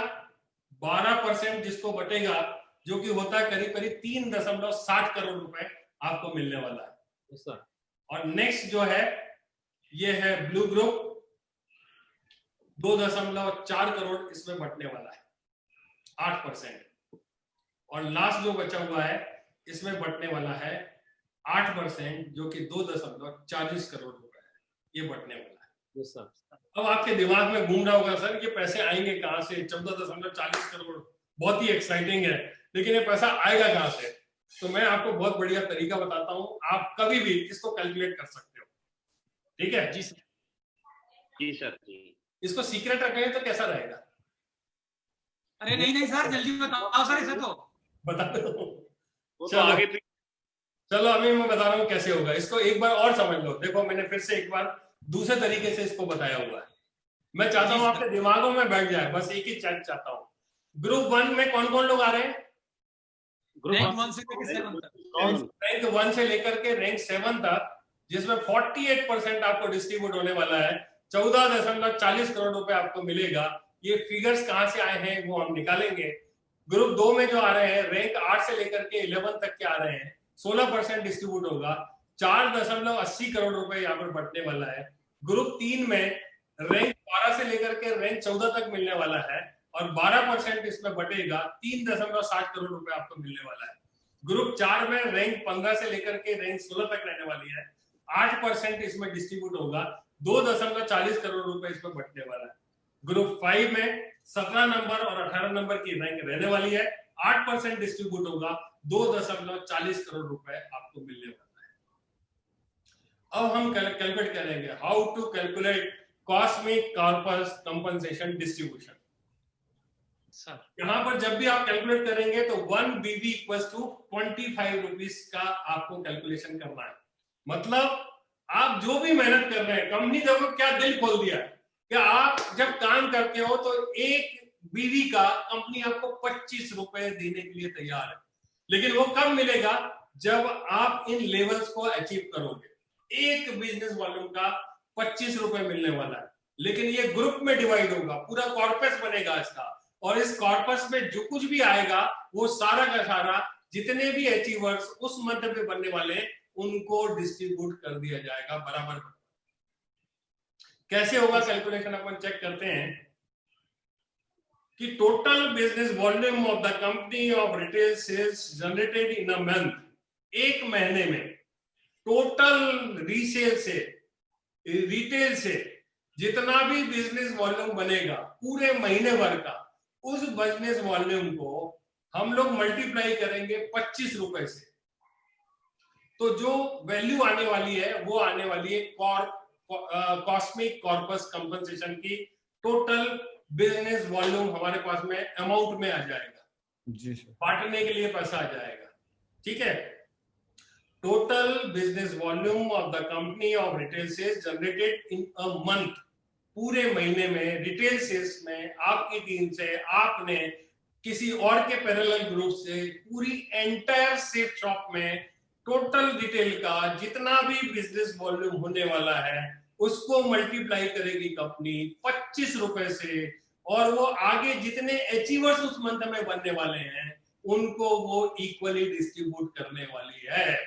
12%, जिसको बटेगा, जो कि होता है करीब करीब 3.60 करोड़ रुपए आपको मिलने वाला है। Yes sir. और नेक्स्ट जो है ये है ब्लू ग्रुप, 2.4 करोड़ इसमें बटने वाला है, 8%। और लास्ट जो बचा हुआ है इसमें बटने वाला है 8%, जो कि 2.40 करोड़ रुपए है, ये बटने वाला है। Yes sir. अब आपके दिमाग में घूम रहा होगा सर ये पैसे आएंगे कहां से, 14.40 करोड़ बहुत ही एक्साइटिंग है, लेकिन ये पैसा आएगा कहां से? तो मैं आपको बहुत बढ़िया तरीका बताता हूं, आप कभी भी इसको कैलकुलेट कर सकते हो, ठीक है जी सर। जी सर जी। इसको सीक्रेट रखेंगे तो कैसा रहेगा? अरे नहीं सर, जल्दी बताओ सर इसे तो। बता दो। वो तो चलो। आगे चलो अभी मैं बता रहा हूँ कैसे होगा, इसको एक बार और समझ लो। देखो मैंने फिर से एक बार दूसरे तरीके से इसको बताया हुआ है, मैं चाहता हूँ आपके दिमागों में बैठ जाए, बस एक ही चीज चाहता हूँ। ग्रुप 1 में कौन कौन लोग आ रहे हैं? रैंक 1 से लेकर 7 तक। रैंक 1 से लेकर के रैंक 7 तक, जिसमें 48% आपको डिस्ट्रीब्यूट होने वाला है, 14.40 करोड़ रुपए आपको मिलेगा। ये फिगर्स कहां से आए हैं वो हम निकालेंगे। ग्रुप 2 में जो आ रहे हैं रैंक 8 से लेकर के 11 तक के आ रहे हैं, 16% डिस्ट्रीब्यूट होगा, 4.80 करोड़ रुपए यहाँ पर बढ़ने वाला है। ग्रुप 3 में रैंक 12 से लेकर के रैंक 14 तक मिलने वाला है और 12% इसमें बटेगा, 3.60 करोड़ रुपए आपको मिलने वाला है। ग्रुप 4 में रैंक 15 से लेकर के रैंक 16 तक रहने वाली है, 8% इसमें डिस्ट्रीब्यूट होगा, 2.40 करोड़ रुपए इसमें बटने वाला है। ग्रुप 5 में 17 नंबर और 18 नंबर की रैंक रहने वाली है, 8% डिस्ट्रीब्यूट होगा, 2.40 करोड़ रुपए आपको मिलने वाला है। अब हम कैलकुलेट करेंगे how to calculate cosmic corpus compensation distribution. यहाँ पर जब भी आप कैलकुलेट करेंगे तो 1 BV इक्वल्स टू 25 रुपीज का आपको कैलकुलेशन करना है। मतलब आप जो भी मेहनत कर रहे हैं, कंपनी देखो क्या दिल खोल दिया है कि आप जब काम करते हो तो 1 BV का कंपनी आपको 25 रुपए देने के लिए तैयार है, लेकिन वो कब मिलेगा? जब आप इन लेवल्स को अचीव करोगे। एक बिजनेस वॉल्यूम का 25 रुपए मिलने वाला है, लेकिन ये ग्रुप में डिवाइड होगा, पूरा कॉर्पस बनेगा इसका, और इस कॉर्पस में जो कुछ भी आएगा वो सारा का सारा जितने भी अचीवर्स उस मंथ में बनने वाले उनको डिस्ट्रीब्यूट कर दिया जाएगा बराबर। कैसे होगा कैलकुलेशन अपन चेक करते हैं कि total business volume of the company of retail sales generated in a month, एक महीने में टोटल रीसेल से, रिटेल से जितना भी बिजनेस वॉल्यूम बनेगा पूरे महीने भर का, उस बिजनेस वॉल्यूम को हम लोग मल्टीप्लाई करेंगे 25 रुपए से, तो जो वैल्यू आने वाली है वो आने वाली है कॉस्मिक कॉर्पस कंपनसेशन की। टोटल बिजनेस वॉल्यूम हमारे पास में अमाउंट में आ जाएगा, जी सर, बांटने के लिए पैसा आ जाएगा, ठीक है। Total business volume of the company of retail sales generated in a month, पूरे महीने में रिटेल सेल्स में आपकी टीम से, आपने किसी और के पैरेलल ग्रुप से, पूरी एंटायर सेफ शॉप में टोटल रिटेल का जितना भी बिजनेस वॉल्यूम होने वाला है उसको मल्टीप्लाई करेगी कंपनी 25 रुपए से, और वो आगे जितने अचीवर्स उस मंथ में बनने वाले हैं उनको वो इक्वली डिस्ट्रीब्यूट करने वाली है।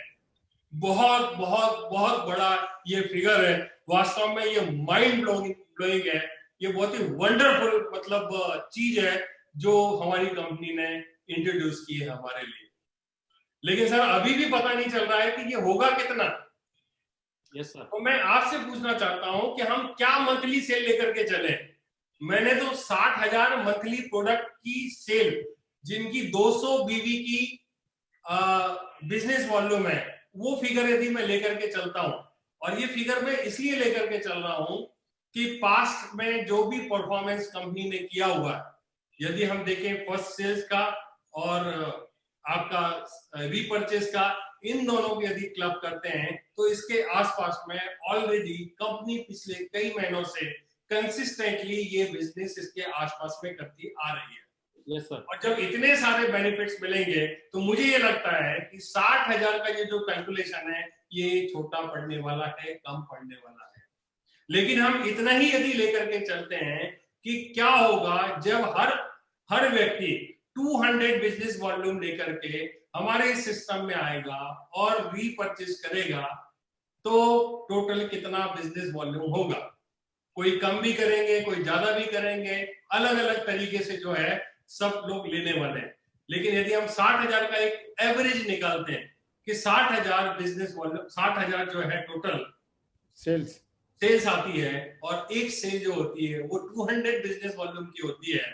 बहुत बहुत बहुत बड़ा ये फिगर है, वास्तव में ये माइंड ब्लोइंग है, ये बहुत ही वंडरफुल मतलब चीज है जो हमारी कंपनी ने इंट्रोड्यूस की है हमारे लिए। लेकिन सर अभी भी पता नहीं चल रहा है कि ये होगा कितना। Yes sir. तो मैं आपसे पूछना चाहता हूं कि हम क्या मंथली सेल लेकर के चले। मैंने तो 60,000 मंथली प्रोडक्ट की सेल, जिनकी 200 BV की बिजनेस वॉल्यूम है, वो फिगर यदि मैं लेकर के चलता हूं, और ये फिगर मैं इसलिए लेकर के चल रहा हूं कि पास्ट में जो भी परफॉर्मेंस कंपनी ने किया हुआ है, यदि हम देखें फर्स्ट सेल्स का और आपका रीपरचेज का, इन दोनों के यदि क्लब करते हैं तो इसके आसपास में ऑलरेडी कंपनी पिछले कई महीनों से कंसिस्टेंटली ये बिजनेस इसके आसपास में करती आ रही है। Yes sir. और जब इतने सारे बेनिफिट्स मिलेंगे तो मुझे ये लगता है कि 60,000 का ये जो कैलकुलेशन है ये छोटा पड़ने वाला है, कम पड़ने वाला है। लेकिन हम इतना ही यदि लेकर के चलते हैं कि क्या होगा जब हर व्यक्ति 200 बिजनेस वॉल्यूम लेकर के हमारे सिस्टम में आएगा और रीपरचेज करेगा, तो टोटल कितना बिजनेस वॉल्यूम होगा। कोई कम भी करेंगे, कोई ज्यादा भी करेंगे, अलग अलग तरीके से जो है सब लोग लेने वाले हैं। लेकिन यदि हम 60,000 का एक एवरेज निकालते हैं कि 60,000 बिजनेस वॉल्यूम, 60,000 जो है टोटल सेल्स आती है और एक सेल जो होती है वो 200 बिजनेस वॉल्यूम की होती है,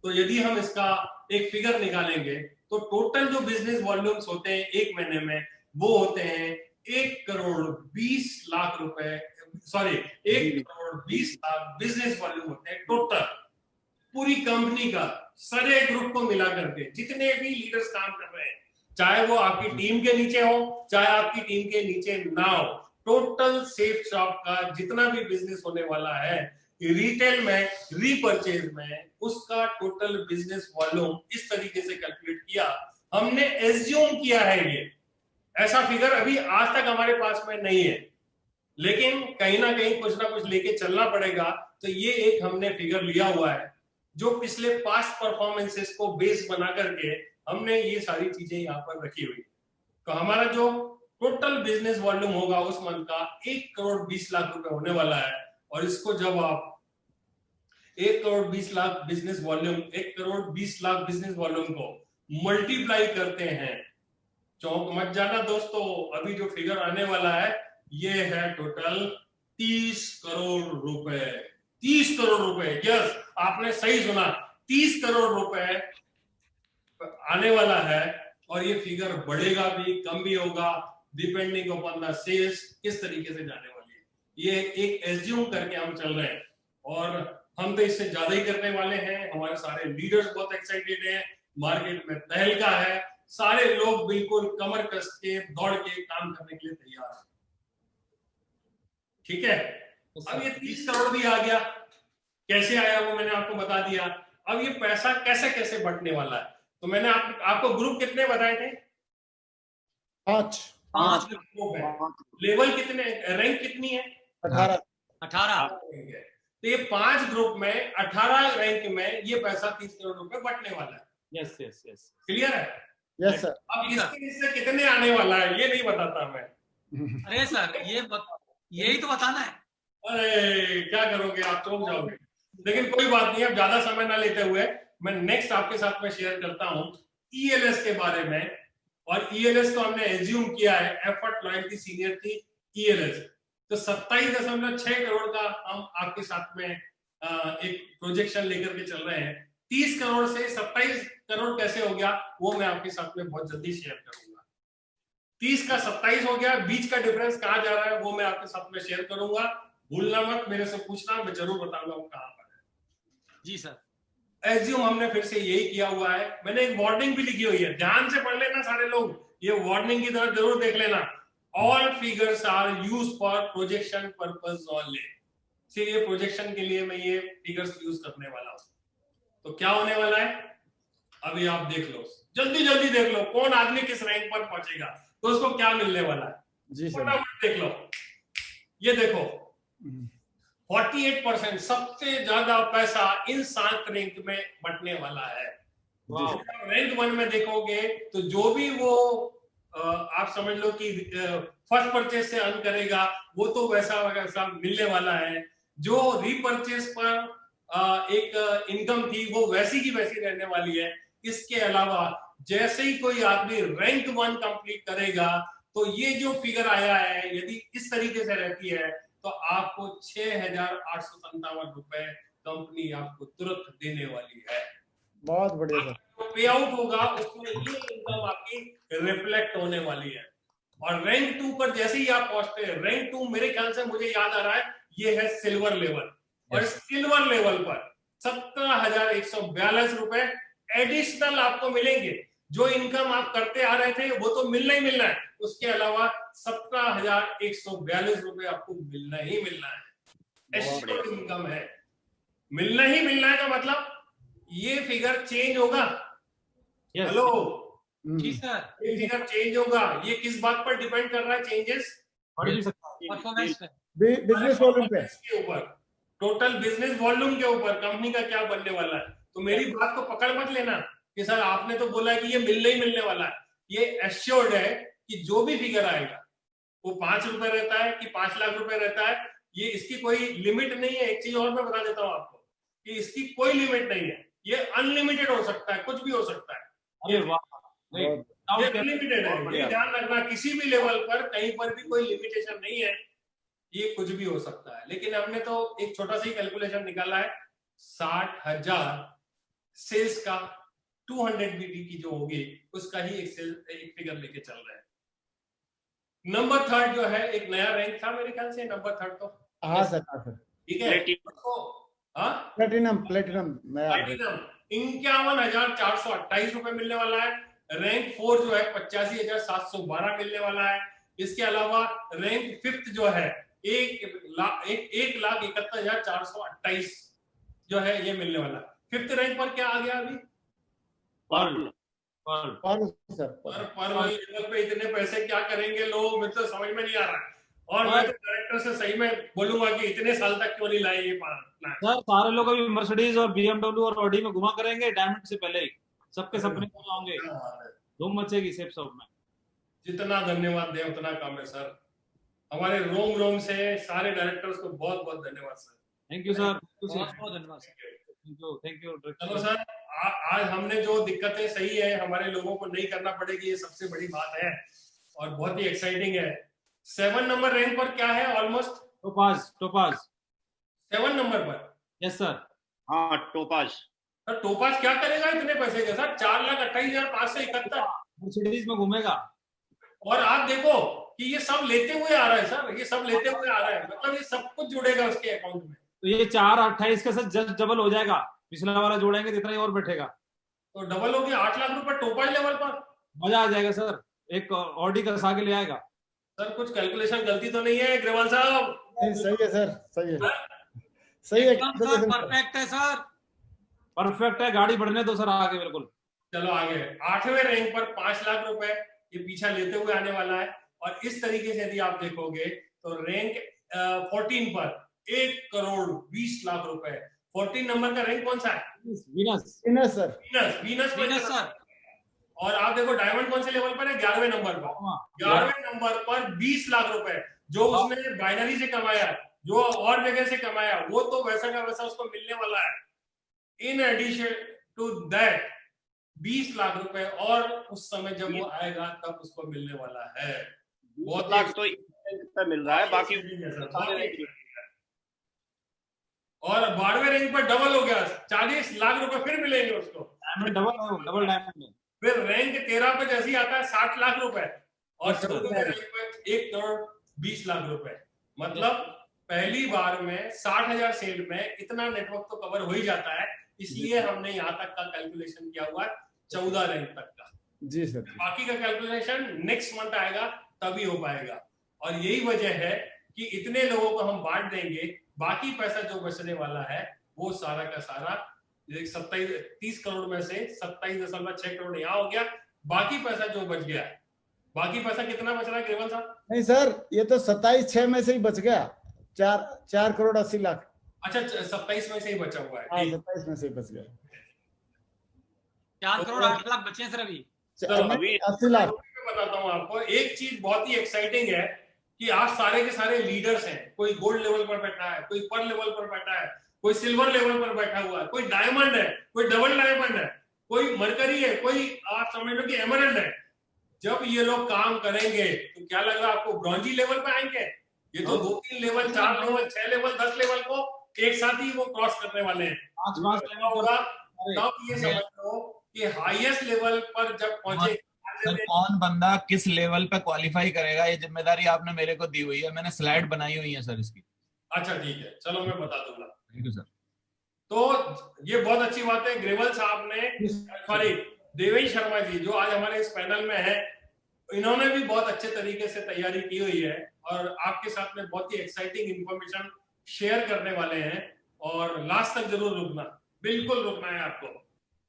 तो यदि हम इसका एक फिगर निकालेंगे तो टोटल जो बिजनेस वॉल्यूम्स होते हैं एक महीने में वो होते हैं 1,20,00,000 रुपए, सॉरी 1,20,00,000 बिजनेस वॉल्यूम होते हैं टोटल पूरी कंपनी का, सारे ग्रुप को मिला करके जितने भी लीडर्स काम कर रहे हैं, चाहे वो आपकी टीम के नीचे हो चाहे आपकी टीम के नीचे ना हो, टोटल सेफ शॉप का जितना भी बिजनेस होने वाला है रिटेल में, रीपरचेज में, उसका टोटल बिजनेस वॉल्यूम इस तरीके से कैलकुलेट किया हमने, एज्यूम किया है। ये ऐसा फिगर अभी आज तक हमारे पास में नहीं है, लेकिन कहीं ना कहीं कुछ ना कुछ लेके चलना पड़ेगा। तो ये एक हमने फिगर लिया हुआ है जो पिछले पास्ट परफॉर्मेंसेस को बेस बना करके हमने ये सारी चीजें यहाँ पर रखी हुई। तो हमारा जो टोटल बिजनेस वॉल्यूम होगा उस मंथ का 1,20,00,000 रुपए होने वाला है। और इसको जब आप 1,20,00,000 बिजनेस वॉल्यूम, 1,20,00,000 बिजनेस वॉल्यूम को मल्टीप्लाई करते हैं, चौंक मत जाना दोस्तों, अभी जो फिगर आने वाला है ये है टोटल 30 करोड़ रुपए। 30 करोड़ रुपए, यस आपने सही सुना, 30 करोड़ रुपए आने वाला है। और ये फिगर बढ़ेगा भी कम भी होगा डिपेंडिंग अपॉन द सेल्स किस तरीके से जाने वाली है। ये एक एज्यूम करके हम चल रहे हैं और हम तो इससे ज्यादा ही करने वाले हैं। हमारे सारे लीडर्स बहुत एक्साइटेड हैं, मार्केट में तहलका है, सारे लोग बिल्कुल कमर कस के दौड़ के काम करने के लिए तैयार हैं। ठीक है, अब ये 30 करोड़ भी आ गया, कैसे आया वो मैंने आपको बता दिया। अब ये पैसा कैसे कैसे बंटने वाला है, तो मैंने आपको ग्रुप कितने बताए थे? 5 लेवल कितने, रैंक कितनी है? 18। तो ये 5 ग्रुप में 18 रैंक में ये पैसा 30 करोड़ रुपए बंटने वाला है। यस यस यस, क्लियर है? Yes sir. अब इसके हिस्से कितने आने वाला है ये नहीं बताता मैं। अरे सर यही तो बताना है। अरे क्या करोगे आप, चौंक जाओगे। लेकिन कोई बात नहीं, अब ज्यादा समय ना लेते हुए मैं नेक्स्ट आपके साथ में शेयर करता हूं ईएलएस के बारे में। और ईएलएस को हमने एज्यूम किया है, एफर्ट लॉयल्टी सीनियर थी ईएलएस। तो 27.6 करोड़ का हम आपके साथ में एक प्रोजेक्शन लेकर के चल रहे हैं। 30 करोड़ से 27 करोड़ कैसे हो गया वो मैं आपके साथ में बहुत जल्दी शेयर करूंगा। 30 का 27 हो गया, बीच का डिफरेंस कहाँ जा रहा है वो मैं आपके साथ में शेयर करूंगा। भूलना मत, मेरे से पूछना, मैं जरूर बताऊंगा वो कहाँ पर है। जी सर। एज्यूम हमने फिर से यही किया हुआ है। मैंने एक वार्निंग भी लिखी हुई है, ध्यान से पढ़ लेना सारे लोग, ये वार्निंग की तरह जरूर देख लेना। All figures are used for projection purpose only. सिर्फ ये प्रोजेक्शन के लिए मैं ये फिगर्स यूज करने वाला हूं। तो क्या होने वाला है अभी आप देख लो, जल्दी जल्दी देख लो कौन आदमी किस रैंक पर पहुंचेगा तो उसको क्या मिलने वाला है। जी सर। फटाफट देख लो, ये देखो 48% सबसे ज्यादा पैसा इन 7 रैंक में बंटने वाला है। रैंक 1 में देखोगे तो जो भी वो आप समझ लो कि फर्स्ट परचेज से अर्न करेगा वो तो वैसा वैसा मिलने वाला है। जो रीपरचेज पर एक इनकम थी वो वैसी की वैसी रहने वाली है। इसके अलावा जैसे ही कोई आदमी रैंक 1 कंप्लीट करेगा तो ये जो फिगर आया है यदि इस तरीके से रहती है तो आपको 6,857 रुपए कंपनी आपको तुरंत देने वाली है। बहुत बढ़िया सर। तो पे आउट होगा उसमें ये इनकम आपकी रिफ्लेक्ट होने वाली है। और रैंक 2 पर जैसे ही आप पहुंचते हैं, रैंक 2 मेरे ख्याल से मुझे याद आ रहा है ये है सिल्वर लेवल। और सिल्वर लेवल पर 17,142 रुपए एडिशनल आपको मिलेंगे। जो इनकम आप करते आ रहे थे वो तो मिलना ही मिलना है, उसके अलावा 17,142 रुपए आपको मिलना ही मिलना है। एश्योर्ड इनकम है, मिलना ही मिलना है का मतलब ये फिगर चेंज होगा। Yes. हेलो, जी सर, ये फिगर चेंज होगा। ये किस बात पर डिपेंड कर रहा है चेंजेस? बढ़ भी सकता है। परफॉर्मेंस पे। बिजनेस वॉल्यूम पे, के ऊपर, टोटल बिजनेस वॉल्यूम के ऊपर कंपनी का क्या बनने वाला है। तो मेरी बात को पकड़ मत लेना कि सर आपने तो बोला कि ये मिलने ही मिलने वाला है। ये एश्योर्ड है कि जो भी फिगर आएगा वो 5 रुपए रहता है कि 5 लाख रुपए रहता है, ये इसकी कोई लिमिट नहीं है। एक चीज और मैं बता देता हूँ आपको कि इसकी कोई लिमिट नहीं है, ये अनलिमिटेड हो सकता है, कुछ भी हो सकता है। अरे वाह, बहुत- ये अनलिमिटेड है, ये ध्यान रखना। किसी भी लेवल पर कहीं पर भी कोई लिमिटेशन नहीं है, ये कुछ भी हो सकता है। लेकिन हमने तो एक छोटा सा ही कैलकुलेशन निकाला है, 60,000 सेल्स का 200 बीपी की जो होगी उसका ही एक फिगर लेके चल रहा है। नंबर 3 जो है एक नया रैंक था मेरे ख्याल से, नंबर 3 तो हाँ सर, हाँ सर, ठीक है। हाँ, प्लेटिनम नया प्लैटिनम 51,428 रुपए मिलने वाला है। रैंक 4 जो है 85,712 मिलने वाला है। इसके अलावा रैंक 5 जो है 1,71,428 जो है ये मिलने वाला है। 5th रैंक पर क्या आ गया अभी? पर्ल और सर पर लेवल पे इतने पैसे क्या करेंगे लोग, मुझे तो समझ में नहीं आ रहा है। और मैं तो डायरेक्टर से सही में बोलूंगा कि इतने साल तक क्यों नहीं लाए ये प्लान। सर, सारे लोग अभी मर्सिडीज और BMW और ऑडी में घुमा करेंगे डायमंड से पहले ही। सबके सपने पूरे होंगे, धूम मचेगी सेफ शॉप में। जितना धन्यवाद दें उतना कम है सर। हमारे रोम रोम से सारे डायरेक्टर्स को बहुत बहुत धन्यवाद सर। थैंक यू सर, बहुत बहुत धन्यवाद सर। Thank you. चलो सर, आज हमने जो दिक्कतें सही है हमारे लोगों को नहीं करना पड़ेगी, ये सबसे बड़ी बात है और बहुत ही एक्साइटिंग है। 7 नंबर रैंक पर क्या है? ऑलमोस्ट टोपाज 7 नंबर पर। Yes sir. हाँ, टोपाज। सर टोपाज क्या करेगा इतने पैसे के सर? 4,28,571। मर्सिडीज में घूमेगा। और आप देखो कि ये सब लेते हुए आ रहा है सर, ये सब लेते हुए आ रहा है, मतलब ये सब कुछ जुड़ेगा उसके अकाउंट में। तो ये 4,28 का सर जस्ट डबल हो जाएगा। पिछला वाला जोड़ेंगे तो इतना ही और बैठेगा, तो डबल हो गया 8 लाख रुपए टोपाज लेवल पर। मजा आ जाएगा सर। एक ऑडी का सागे ले आएगा। सर कुछ कैलकुलेशन गलती तो नहीं है ग्रेवाल साहब? नहीं, सही है सर, सही है, सही है एकदम सर परफेक्ट है सर। परफेक्ट है, गाड़ी बढ़ने दो सर आगे बिल्कुल। चलो आगे 8वें रैंक पर 5 लाख रुपए ये पीछा लेते हुए आने वाला है। और इस तरीके से यदि आप देखोगे तो रैंक 14 पर 1,20,00,000 रुपए। 14 नंबर का रैंक कौन सा है? Venus sir, Venus sir. और आप देखो डायमंड कौन से लेवल पर है? 11वें नंबर पर। 11वें नंबर पर 20 लाख रुपए जो उसने बाइनरी से कमाया, जो और जगह से कमाया, वो तो वैसा का वैसा उसको मिलने वाला है। In addition to that 20 lakh रुपए और उस समय जब वो आएगा तब उसको मिलने वाला है। 20 लाख तो मिल रहा है, बाकी और 12वें रैंक पर डबल हो गया, 40 लाख रुपए फिर मिलेंगे उसको। डबल डायमंड है। फिर रैंक 13 पे जैसे ही आता है 60 लाख रुपए और 14वें रैंक पे 1,20,00,000 रुपए। मतलब पहली बार में 60,000 सेल में इतना नेटवर्क तो कवर हो ही जाता है। इसलिए हमने यहाँ तक का कैलकुलेशन किया हुआ है 14 रैंक तक का। जी सर। बाकी का कैलकुलेशन नेक्स्ट मंथ आएगा तभी हो पाएगा। और यही वजह है कि इतने लोगों को हम बांट देंगे, बाकी पैसा जो बचने वाला है वो सारा का सारा 30 करोड़ में से 27.6 करोड़ यहाँ हो गया। बाकी पैसा जो बच गया, बाकी पैसा कितना बच रहा है केवल साहब? नहीं सर, ये तो 27/6 में से ही बच गया, 4 करोड़ 80 लाख। अच्छा 27 में से ही बचा हुआ है। हाँ, 27 में से ही बच गया। 4 करोड़ 8 लाख बचे हैं सर अभी। अभी 80 लाख। बताता हूँ आपको एक चीज बहुत ही एक्साइटिंग है कि आज सारे के सारे लीडर्स हैं। कोई गोल्ड लेवल पर बैठा है, कोई पर्ल लेवल पर बैठा है, कोई सिल्वर लेवल पर बैठा हुआ है, कोई डायमंड है, कोई डबल डायमंड है, कोई मरकरी है, कोई आप समझ लो कि एमरल्ड है। जब ये लोग काम करेंगे तो क्या लग रहा है आपको ब्रॉन्जी लेवल पे आएंगे? ये तो 2-3 लेवल, 4 लेवल, 6 लेवल, 10 लेवल को एक साथ ही वो क्रॉस करने वाले हैं। 5 लेवल होगा तब ये समझ लो कि हाईएस्ट लेवल पर जब पहुंचे। सर कौन बंदा किस लेवल पे क्वालिफाई करेगा, ये जिम्मेदारी आपने मेरे को दी हुई है। मैंने स्लाइड बनाई हुई है सर इसकी। अच्छा ठीक है, चलो मैं बता दूंगा। Thank you sir. तो ये बहुत अच्छी बात है, ग्रेवल साहब ने, सॉरी देवेश शर्मा जी जो आज हमारे इस पैनल में है, इन्होंने भी बहुत अच्छे तरीके से तैयारी की हुई है और आपके साथ में बहुत ही एक्साइटिंग इंफॉर्मेशन शेयर करने वाले हैं। और लास्ट तक जरूर रुकना, बिल्कुल रुकना है आपको,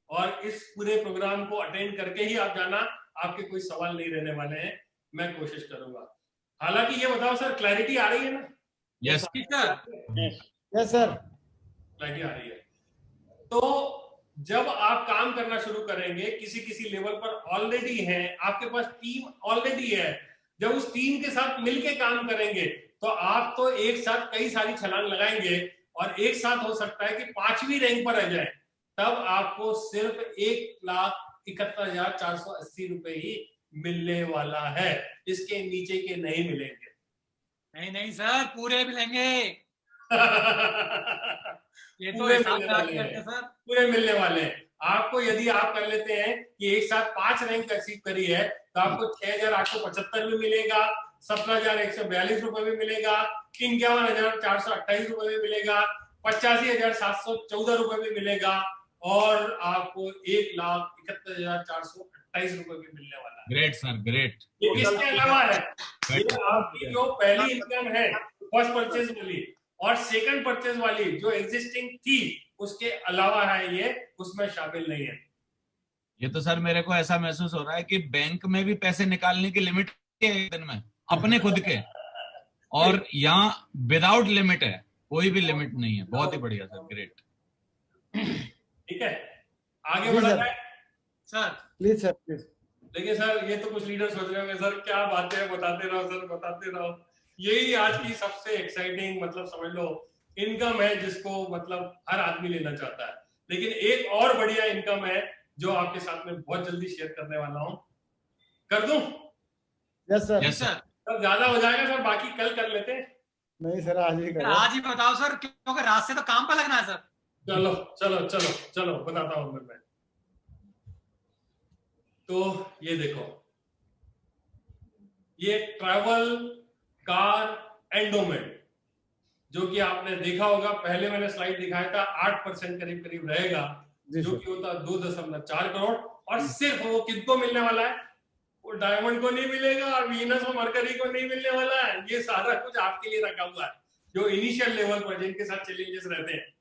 और इस पूरे प्रोग्राम को अटेंड करके ही आप जाना, आपके कोई सवाल नहीं रहने वाले हैं, मैं कोशिश करूंगा। हालांकि ये बताओ सर, क्लैरिटी आ रही है ना? Yes yes sir. क्लैरिटी आ रही है। तो जब आप काम करना शुरू करेंगे, किसी लेवल पर ऑलरेडी हैं, आपके पास टीम ऑलरेडी है, जब उस टीम के साथ मिलके काम करेंगे तो आप तो एक साथ कई सारी छलांग लगाएंगे और एक साथ हो सकता है कि 5वीं रैंक पर रह जाए, तब आपको सिर्फ 1,71,480 रुपए ही मिलने वाला है, इसके नीचे के नहीं मिलेंगे। नहीं नहीं सर, पूरे मिलेंगे। ये तो पूरे हिसाब मिलने लगा वाले के हैं। करते सर। पूरे मिलने वाले हैं आपको। यदि आप कर लेते हैं कि एक साथ 5 रैंक अचीव करी है तो आपको 6,875 भी मिलेगा, 17,142 रुपए भी मिलेगा, 51,428 रुपए भी मिलेगा, 85,714 रुपए भी मिलेगा और आपको 1,71,428 रुपए भी मिलने वाला है। Great sir, great. ये किसके अलावा है? ये आपकी जो पहली इनकम है फर्स्ट परचेज वाली और सेकंड परचेज वाली जो एग्जिस्टिंग थी, उसके अलावा है, ये उसमें शामिल नहीं है। ये तो सर मेरे को ऐसा महसूस हो रहा है कि बैंक में भी पैसे निकालने की लिमिट है एक दिन में अपने खुद के, और यहाँ विदाउट लिमिट है, कोई भी लिमिट नहीं है। बहुत ही बढ़िया सर, ग्रेट। ठीक है, आगे जी बढ़ा सर। जाए प्लीज सर, प्लीज। देखिए सर, ये तो कुछ लीडर सोच रहे होंगे सर क्या बातें बताते रहो सर, बताते रहो। यही आज की सबसे एक्साइटिंग, मतलब समझ लो, इनकम है जिसको मतलब हर आदमी लेना चाहता है। लेकिन एक और बढ़िया इनकम है जो आपके साथ में बहुत जल्दी शेयर करने वाला हूं। कर दूं? Yes sir. Yes sir. Sir ज्यादा हो जाएगा सर, बाकी कल कर लेते हैं। नहीं सर, आज ही करो। आज ही बताओ सर, क्योंकि रात से तो काम पे लगना है सर। चलो चलो चलो चलो बताता हूं मैं। तो ये देखो, ये ट्रैवल कार एंडोमेंट, जो कि आपने देखा होगा, पहले मैंने स्लाइड दिखाया था, 8% करीब करीब रहेगा, जो कि होता 2.4 करोड़। और सिर्फ वो किसको मिलने वाला है? वो डायमंड को नहीं मिलेगा, वीनस और मरकरी को नहीं मिलने वाला है। ये सारा कुछ आपके लिए रखा हुआ है, जो इनिशियल लेवल पर जिनके साथ चैलेंजेस रहते हैं,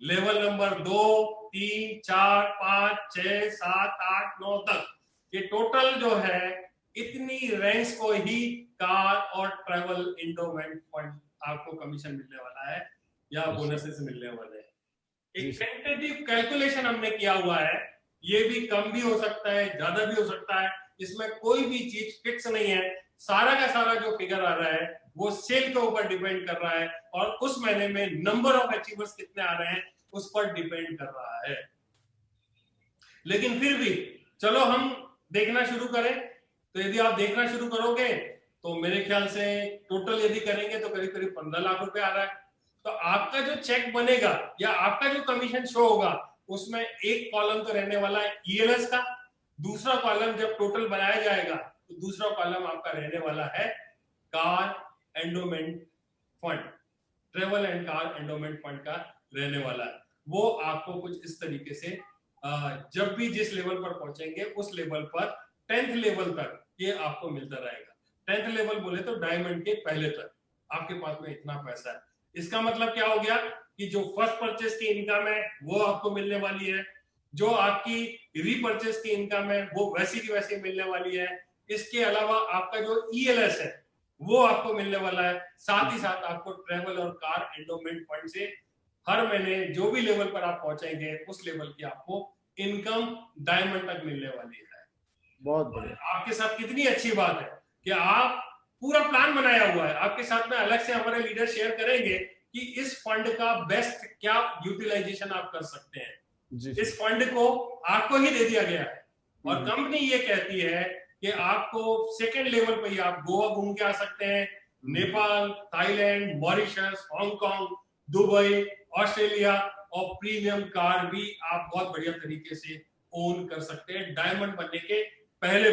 लेवल नंबर 2, 3, 4, 5, 6, 7, 8, 9 तक, ये टोटल जो है इतनी रैंक्स को ही कार और ट्रैवल एंडोमेंट फंड आपको कमीशन मिलने वाला है या बोनसेस मिलने वाले हैं। एक टेंटेटिव कैलकुलेशन हमने किया हुआ है, ये भी कम भी हो सकता है, ज्यादा भी हो सकता है, इसमें कोई भी चीज फिक्स नहीं है। सारा का सारा जो फिगर आ रहा है वो सेल के ऊपर डिपेंड कर रहा है और उस महीने में नंबर ऑफ अचीवर्स कितने आ रहे हैं उस पर डिपेंड कर रहा है। लेकिन फिर भी चलो हम देखना शुरू करें। तो यदि आप देखना शुरू करोगे तो मेरे ख्याल से टोटल यदि करेंगे तो करीब करीब 15 लाख रुपए आ रहा है। तो आपका जो चेक बनेगा या आपका जो कमीशन शो होगा, उसमें एक कॉलम तो रहने वाला है ईएलएस का, दूसरा कॉलम जब टोटल बनाया जाएगा तो दूसरा कॉलम आपका रहने वाला है car endowment fund, travel and car endowment fund का रहने वाला है। वो आपको कुछ इस तरीके से जब भी जिस लेवल पर पहुंचेंगे उस लेवल पर 10th लेवल तक ये आपको मिलता रहेगा। 10th लेवल बोले तो डायमंड के पहले तक आपके पास में इतना पैसा है। इसका मतलब क्या हो गया कि जो फर्स्ट परचेस की इनकम है वो आपको मिलने वाली है, जो आपकी रीपरचेस की इनकम है वो वैसी की वैसी मिलने वाली है। इसके अलावा आपका जो ईएलएस है वो आपको मिलने वाला है। साथ ही साथ आपको ट्रेवल और कार एंडोमेंट फंड से हर महीने जो भी लेवल पर आप पहुंचेंगे उस लेवल की आपको इनकम डायमंड तक मिलने वाली है। बहुत बढ़िया। आपके साथ कितनी अच्छी बात है कि आप पूरा प्लान बनाया हुआ है। आपके साथ में अलग से हमारे लीडर शेयर करेंगे कि इस फंड का बेस्ट क्या यूटिलाइजेशन आप कर सकते हैं। जी। इस फंड को आपको ही दे दिया गया है और कंपनी ये कहती है कि आपको सेकंड लेवल पे ही आप गोवा घूम के आ सकते हैं, Nepal, Thailand, Mauritius, Hong Kong, Dubai, Australia और प्रीमियम कार भी आप बहुत बढ़िया तरीके से ओन कर सकते हैं डायमंड बनने के पहले।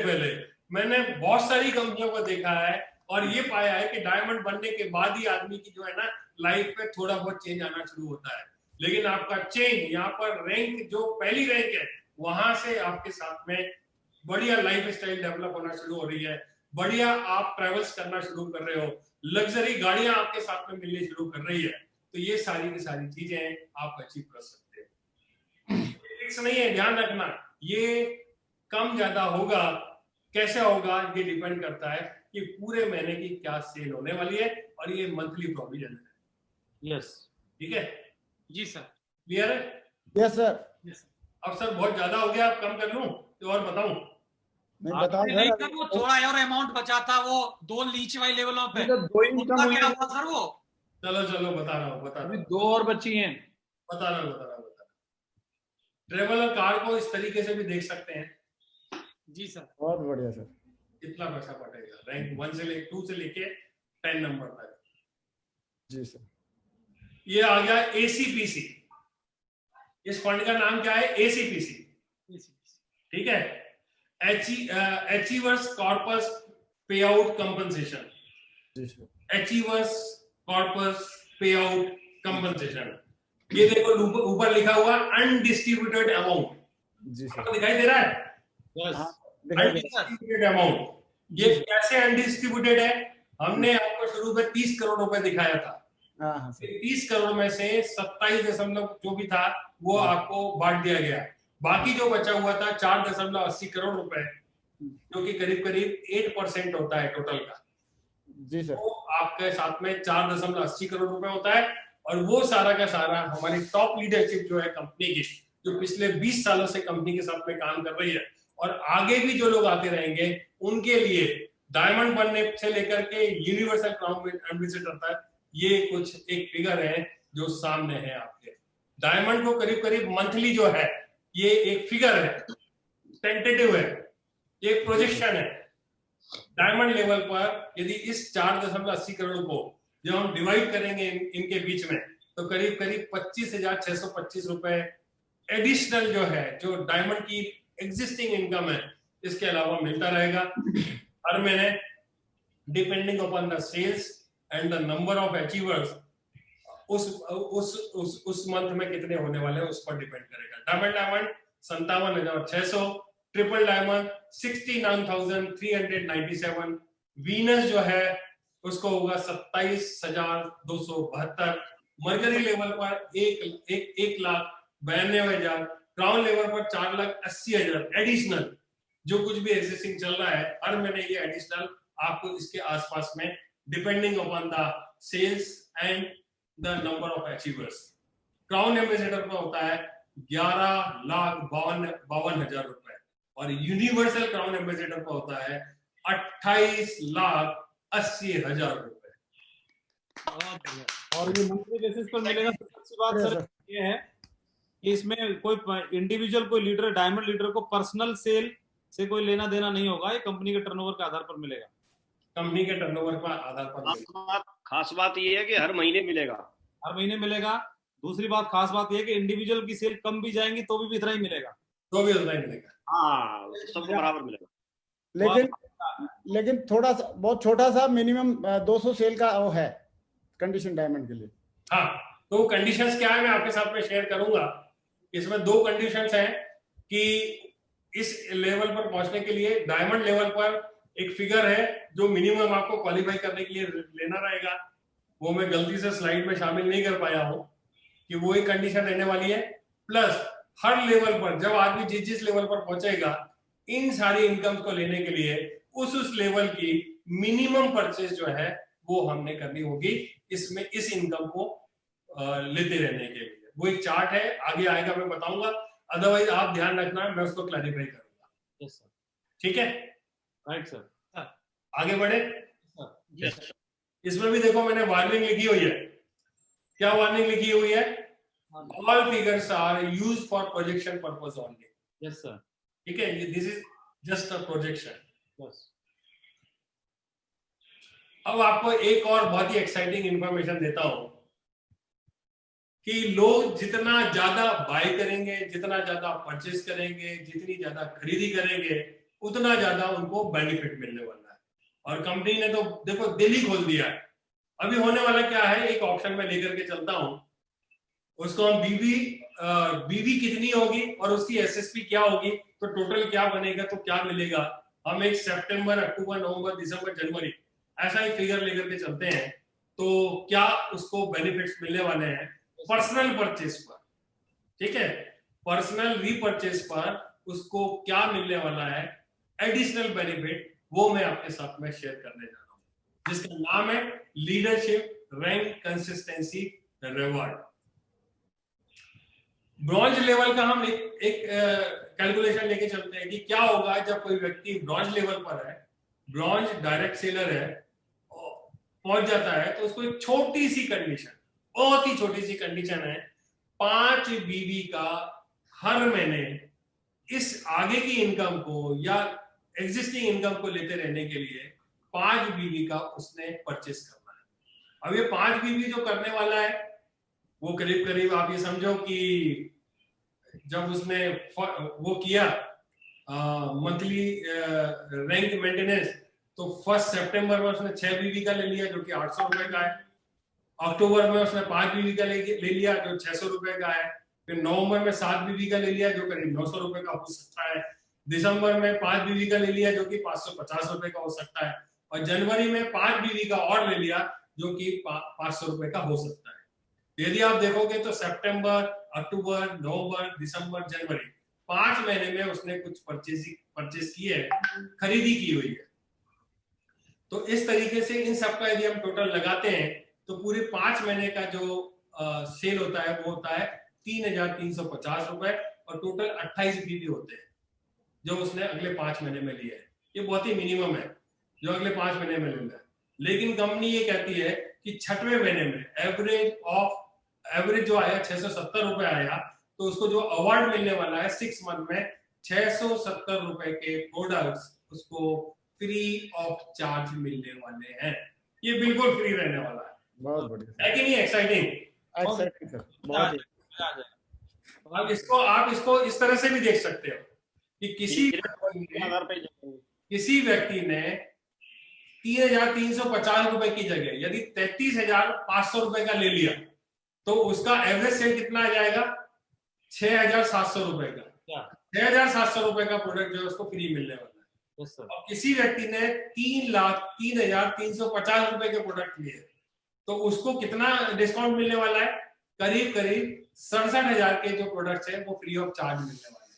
मैंने बहुत सारी कंपनियों को देखा है और ये पाया है कि डायमंड बनने के बाद ही आदमी की जो है ना लाइफ में थोड़ा बहुत चेंज आना शुरू होता है। लेकिन आपका चेंज यहाँ पर रैंक जो पहली रैंक है वहां से आपके साथ में बढ़िया लाइफ स्टाइल डेवलप होना शुरू हो रही है, बढ़िया आप ट्रेवल्स करना शुरू कर रहे हो, लग्जरी गाड़ियां आपके साथ में मिलनी शुरू कर रही है, तो ये सारी की सारी चीजें आप अचीव कर सकते हो। फिक्स नहीं है, ध्यान रखना, ये कम ज्यादा होगा, कैसे होगा ये डिपेंड करता है कि पूरे महीने की क्या सेल होने वाली है, और ये मंथली प्रोविजन है। यस, ठीक है जी सर। क्लियर है? Yes sir. अब सर बहुत ज्यादा हो गया, अब कम कर लूं तो और बताऊं? नहीं बताओ नहीं सर। सर, वो थोड़ा और अमाउंट बचा था वो 2 नीचे वाले लेवलों पे, तो 2 इनकम उनका हुई क्या है। हुआ सर? वो चलो बता रहा हूँ अभी 2 और बची हैं। बता रहा हूँ। ट्रेवलर कार्ड को इस तरीके से भी देख सकते हैं। जी सर। बहुत बढ़िया सर। कितना पैसा बटेगा रैंक 1 से 2 से लेके 10 नंबर तक। जी सर। ये आ गया एसीपीसी, इस फंड का नाम क्या है? एसीपीसी। ठीक है, अचीवर्स कॉर्पस पे आउट कंपनसेशन। जी सर। अचीवर्स कॉर्पस पे आउट कंपनसेशन, ये देखो ऊपर लिखा हुआ अनडिस्ट्रीब्यूटेड अमाउंट। जी सर। आपको दिखाई दे रहा है? Yes, undistributed amount. ये कैसे अनडिस्ट्रीब्यूटेड है? हमने आपको शुरू में 30 करोड़ रुपए दिखाया था। हाँ सर। 30 करोड़ में से 27 जो भी था वो आपको बांट दिया गया। बाकी जो बचा हुआ था 4.80 करोड़ रुपए, जो कि करीब करीब 8% होता है टोटल का। जी सर। तो आपके साथ में 4.80 करोड़ रुपए होता है, और वो सारा का सारा हमारी टॉप लीडरशिप जो है कंपनी की, जो पिछले 20 सालों से कंपनी के साथ में काम कर रही है, और आगे भी जो लोग आते रहेंगे उनके लिए डायमंड बनने से लेकर के यूनिवर्सल क्राउन एम्बेसडर तक ये कुछ एक फिगर है जो सामने है आपके। डायमंड को करीब करीब मंथली जो है, ये एक फिगर है, टेंटेटिव है, एक प्रोजेक्शन है। डायमंड लेवल पर यदि इस 4.80 करोड़ को जब हम डिवाइड करेंगे इनके बीच में, तो करीब करीब 25,625 रुपए एडिशनल जो है, जो डायमंड की एग्जिस्टिंग इनकम है, इसके अलावा मिलता रहेगा हर महीने, depending upon the sales and the number of achievers. उस मंथ में कितने होने वाले हैं उस पर डिपेंड करेगा। Double diamond 57,600, triple diamond 69,397, Venus जो है उसको होगा 27,272, मर्करी लेवल पर 1,92,000, क्राउन लेवल पर 4,80,000 एडिशनल। जो कुछ भी एग्जिस्टिंग चल रहा है हर महीने ये एडिशनल आपको इसके आसपास में, depending upon the sales and the number of achievers. Crown ambassador पर होता है 11,52,000 रुपए, और यूनिवर्सल क्राउन एम्बेसडर पर होता है 28,80,000 रुपए। और ये मंथली बेसिस पर मिलेगा। अच्छी बात सर ये है कि इसमें कोई इंडिविजुअल, कोई लीडर, डायमंड लीडर को पर्सनल सेल से कोई लेना देना नहीं होगा, ये कंपनी के टर्नओवर के आधार पर मिलेगा। कंपनी के टर्नओवर पर आधार पर खास बात ये है कि हर महीने मिलेगा, हर महीने मिलेगा। दूसरी बात, खास बात ये है कि इंडिविजुअल की सेल कम भी जाएंगी तो भी इतना ही मिलेगा, तो भी उतना ही मिलेगा। हाँ, सबको बराबर मिलेगा। लेकिन थोड़ा सा, बहुत छोटा सा मिनिमम 200 सेल का वो है कंडीशन डायमंड के लिए। हाँ, तो कंडीशंस क्या है मैं आपके साथ में शेयर करूंगा। इसमें 2 कंडीशंस हैं कि इस लेवल पर पहुंचने के लिए डायमंड लेवल पर एक फिगर है जो मिनिमम आपको क्वालिफाई करने के लिए लेना रहेगा। वो मैं गलती से स्लाइड में शामिल नहीं कर पाया हूं कि वो एक कंडीशन रहने वाली है। प्लस हर लेवल पर जब आदमी जिस लेवल पर पहुंचेगा, इन सारी इनकम को लेने के लिए उस लेवल की मिनिमम परचेज जो है वो हमने करनी होगी, इसमें इस इनकम को लेते रहने के लिए। वो एक चार्ट है, आगे आएगा मैं बताऊंगा, अदरवाइज आप ध्यान रखना, मैं उसको क्लैरिफाई करूंगा। Yes sir. ठीक है, राइट सर। आगे बढ़े। Yes sir. इसमें भी देखो मैंने वार्निंग लिखी हुई है। क्या वार्निंग लिखी हुई है? All figures are used for projection purpose only. Yes sir. ठीक है, this is just a projection. Yes. अब आपको एक और बहुत ही एक्साइटिंग इंफॉर्मेशन देता हूं कि लोग जितना ज्यादा बाय करेंगे, जितना ज्यादा परचेज करेंगे, जितनी ज्यादा खरीदी करेंगे, उतना ज्यादा उनको बेनिफिट मिलने वाला है। और कंपनी ने तो देखो दिल ही खोल दिया है। अभी होने वाला क्या है, एक ऑप्शन में लेकर के चलता हूं, उसको हम BB बीवी कितनी होगी और उसकी एसएसपी क्या होगी, तो टोटल क्या बनेगा, तो क्या मिलेगा, हम एक सितंबर, अक्टूबर, नवंबर, दिसंबर, जनवरी ऐसा ही फिगर लेकर के चलते हैं, तो क्या उसको बेनिफिट्स मिलने वाले हैं पर्सनल परचेज पर, ठीक है, पर्सनल रीपरचेज पर उसको क्या मिलने वाला है एडिशनल बेनिफिट, वो मैं आपके साथ में शेयर करने जा रहा हूं, जिसका नाम है leadership rank consistency reward. Bronze level का हम एक कैलकुलेशन लेके चलते हैं कि क्या होगा जब कोई व्यक्ति ब्रॉन्ज लेवल पर है, ब्रॉन्ज डायरेक्ट सेलर है, पहुंच जाता है, तो उसको एक छोटी सी कंडीशन, बहुत ही छोटी सी कंडीशन है, 5 बीवी का हर महीने इस आगे की इनकम को या एग्जिस्टिंग इनकम को लेते रहने के लिए 5 बीवी का उसने परचेस करना है। अब ये 5 बीवी जो करने वाला है वो करीब करीब आप ये समझो कि जब उसने वो किया मंथली रैंक मेंटेनेंस, तो 1 सितंबर में उसने 6 बीवी का ले लिया जो कि 800 रुपए का है, अक्टूबर में उसने 5 बीवी का ले लिया जो 600 रुपए का है, फिर नवंबर में 7 बीवी का ले लिया जो करीब 900 रुपए का हो सकता है, दिसंबर में 5 बीवी का ले लिया जो कि 550 रुपए का हो सकता है, और जनवरी में 5 बीवी का और ले लिया जो कि 500 रुपए का हो सकता है। यदि आप देखोगे तो सितंबर, अक्टूबर, नवंबर, दिसंबर, जनवरी 5 महीने में उसने कुछ परचेज की है, खरीदी की हुई है। तो इस तरीके से इन सबका यदि हम टोटल लगाते हैं तो पूरे 5 महीने का जो सेल होता है वो होता है 3,350 रुपए, और टोटल 28 बीवी होते हैं जो उसने अगले 5 महीने में लिया है। ये बहुत ही मिनिमम है जो अगले 5 महीने में लेना है, लेकिन कंपनी ये कहती है कि 6वें महीने में एवरेज जो आया 670 रुपए आया, तो उसको जो अवार्ड मिलने वाला है 6 मंथ में 670 रुपए के प्रोडक्ट्स उसको फ्री ऑफ चार्ज मिलने वाले हैं। ये बिल्कुल फ्री रहने वाला है। बहुत बढ़िया, है कि नहीं एक्साइटिंग? एक्साइटिंग सर, बहुत ही। आप इसको इस तरह से भी देख सकते हो कि किसी व्यक्ति ने 3,350 रुपए की जगह यदि 33,500 रुपए का ले लिया तो उसका एवरेज सेल कितना आ जाएगा, 6,700 रुपए का। 6,700 रुपए का प्रोडक्ट जो है उसको फ्री मिलने वाला है। और किसी व्यक्ति ने 3,03,350 रुपए के प्रोडक्ट लिए तो उसको कितना डिस्काउंट मिलने वाला है, करीब करीब 67,000 के जो प्रोडक्ट्स है वो फ्री ऑफ चार्ज मिलने वाले हैं।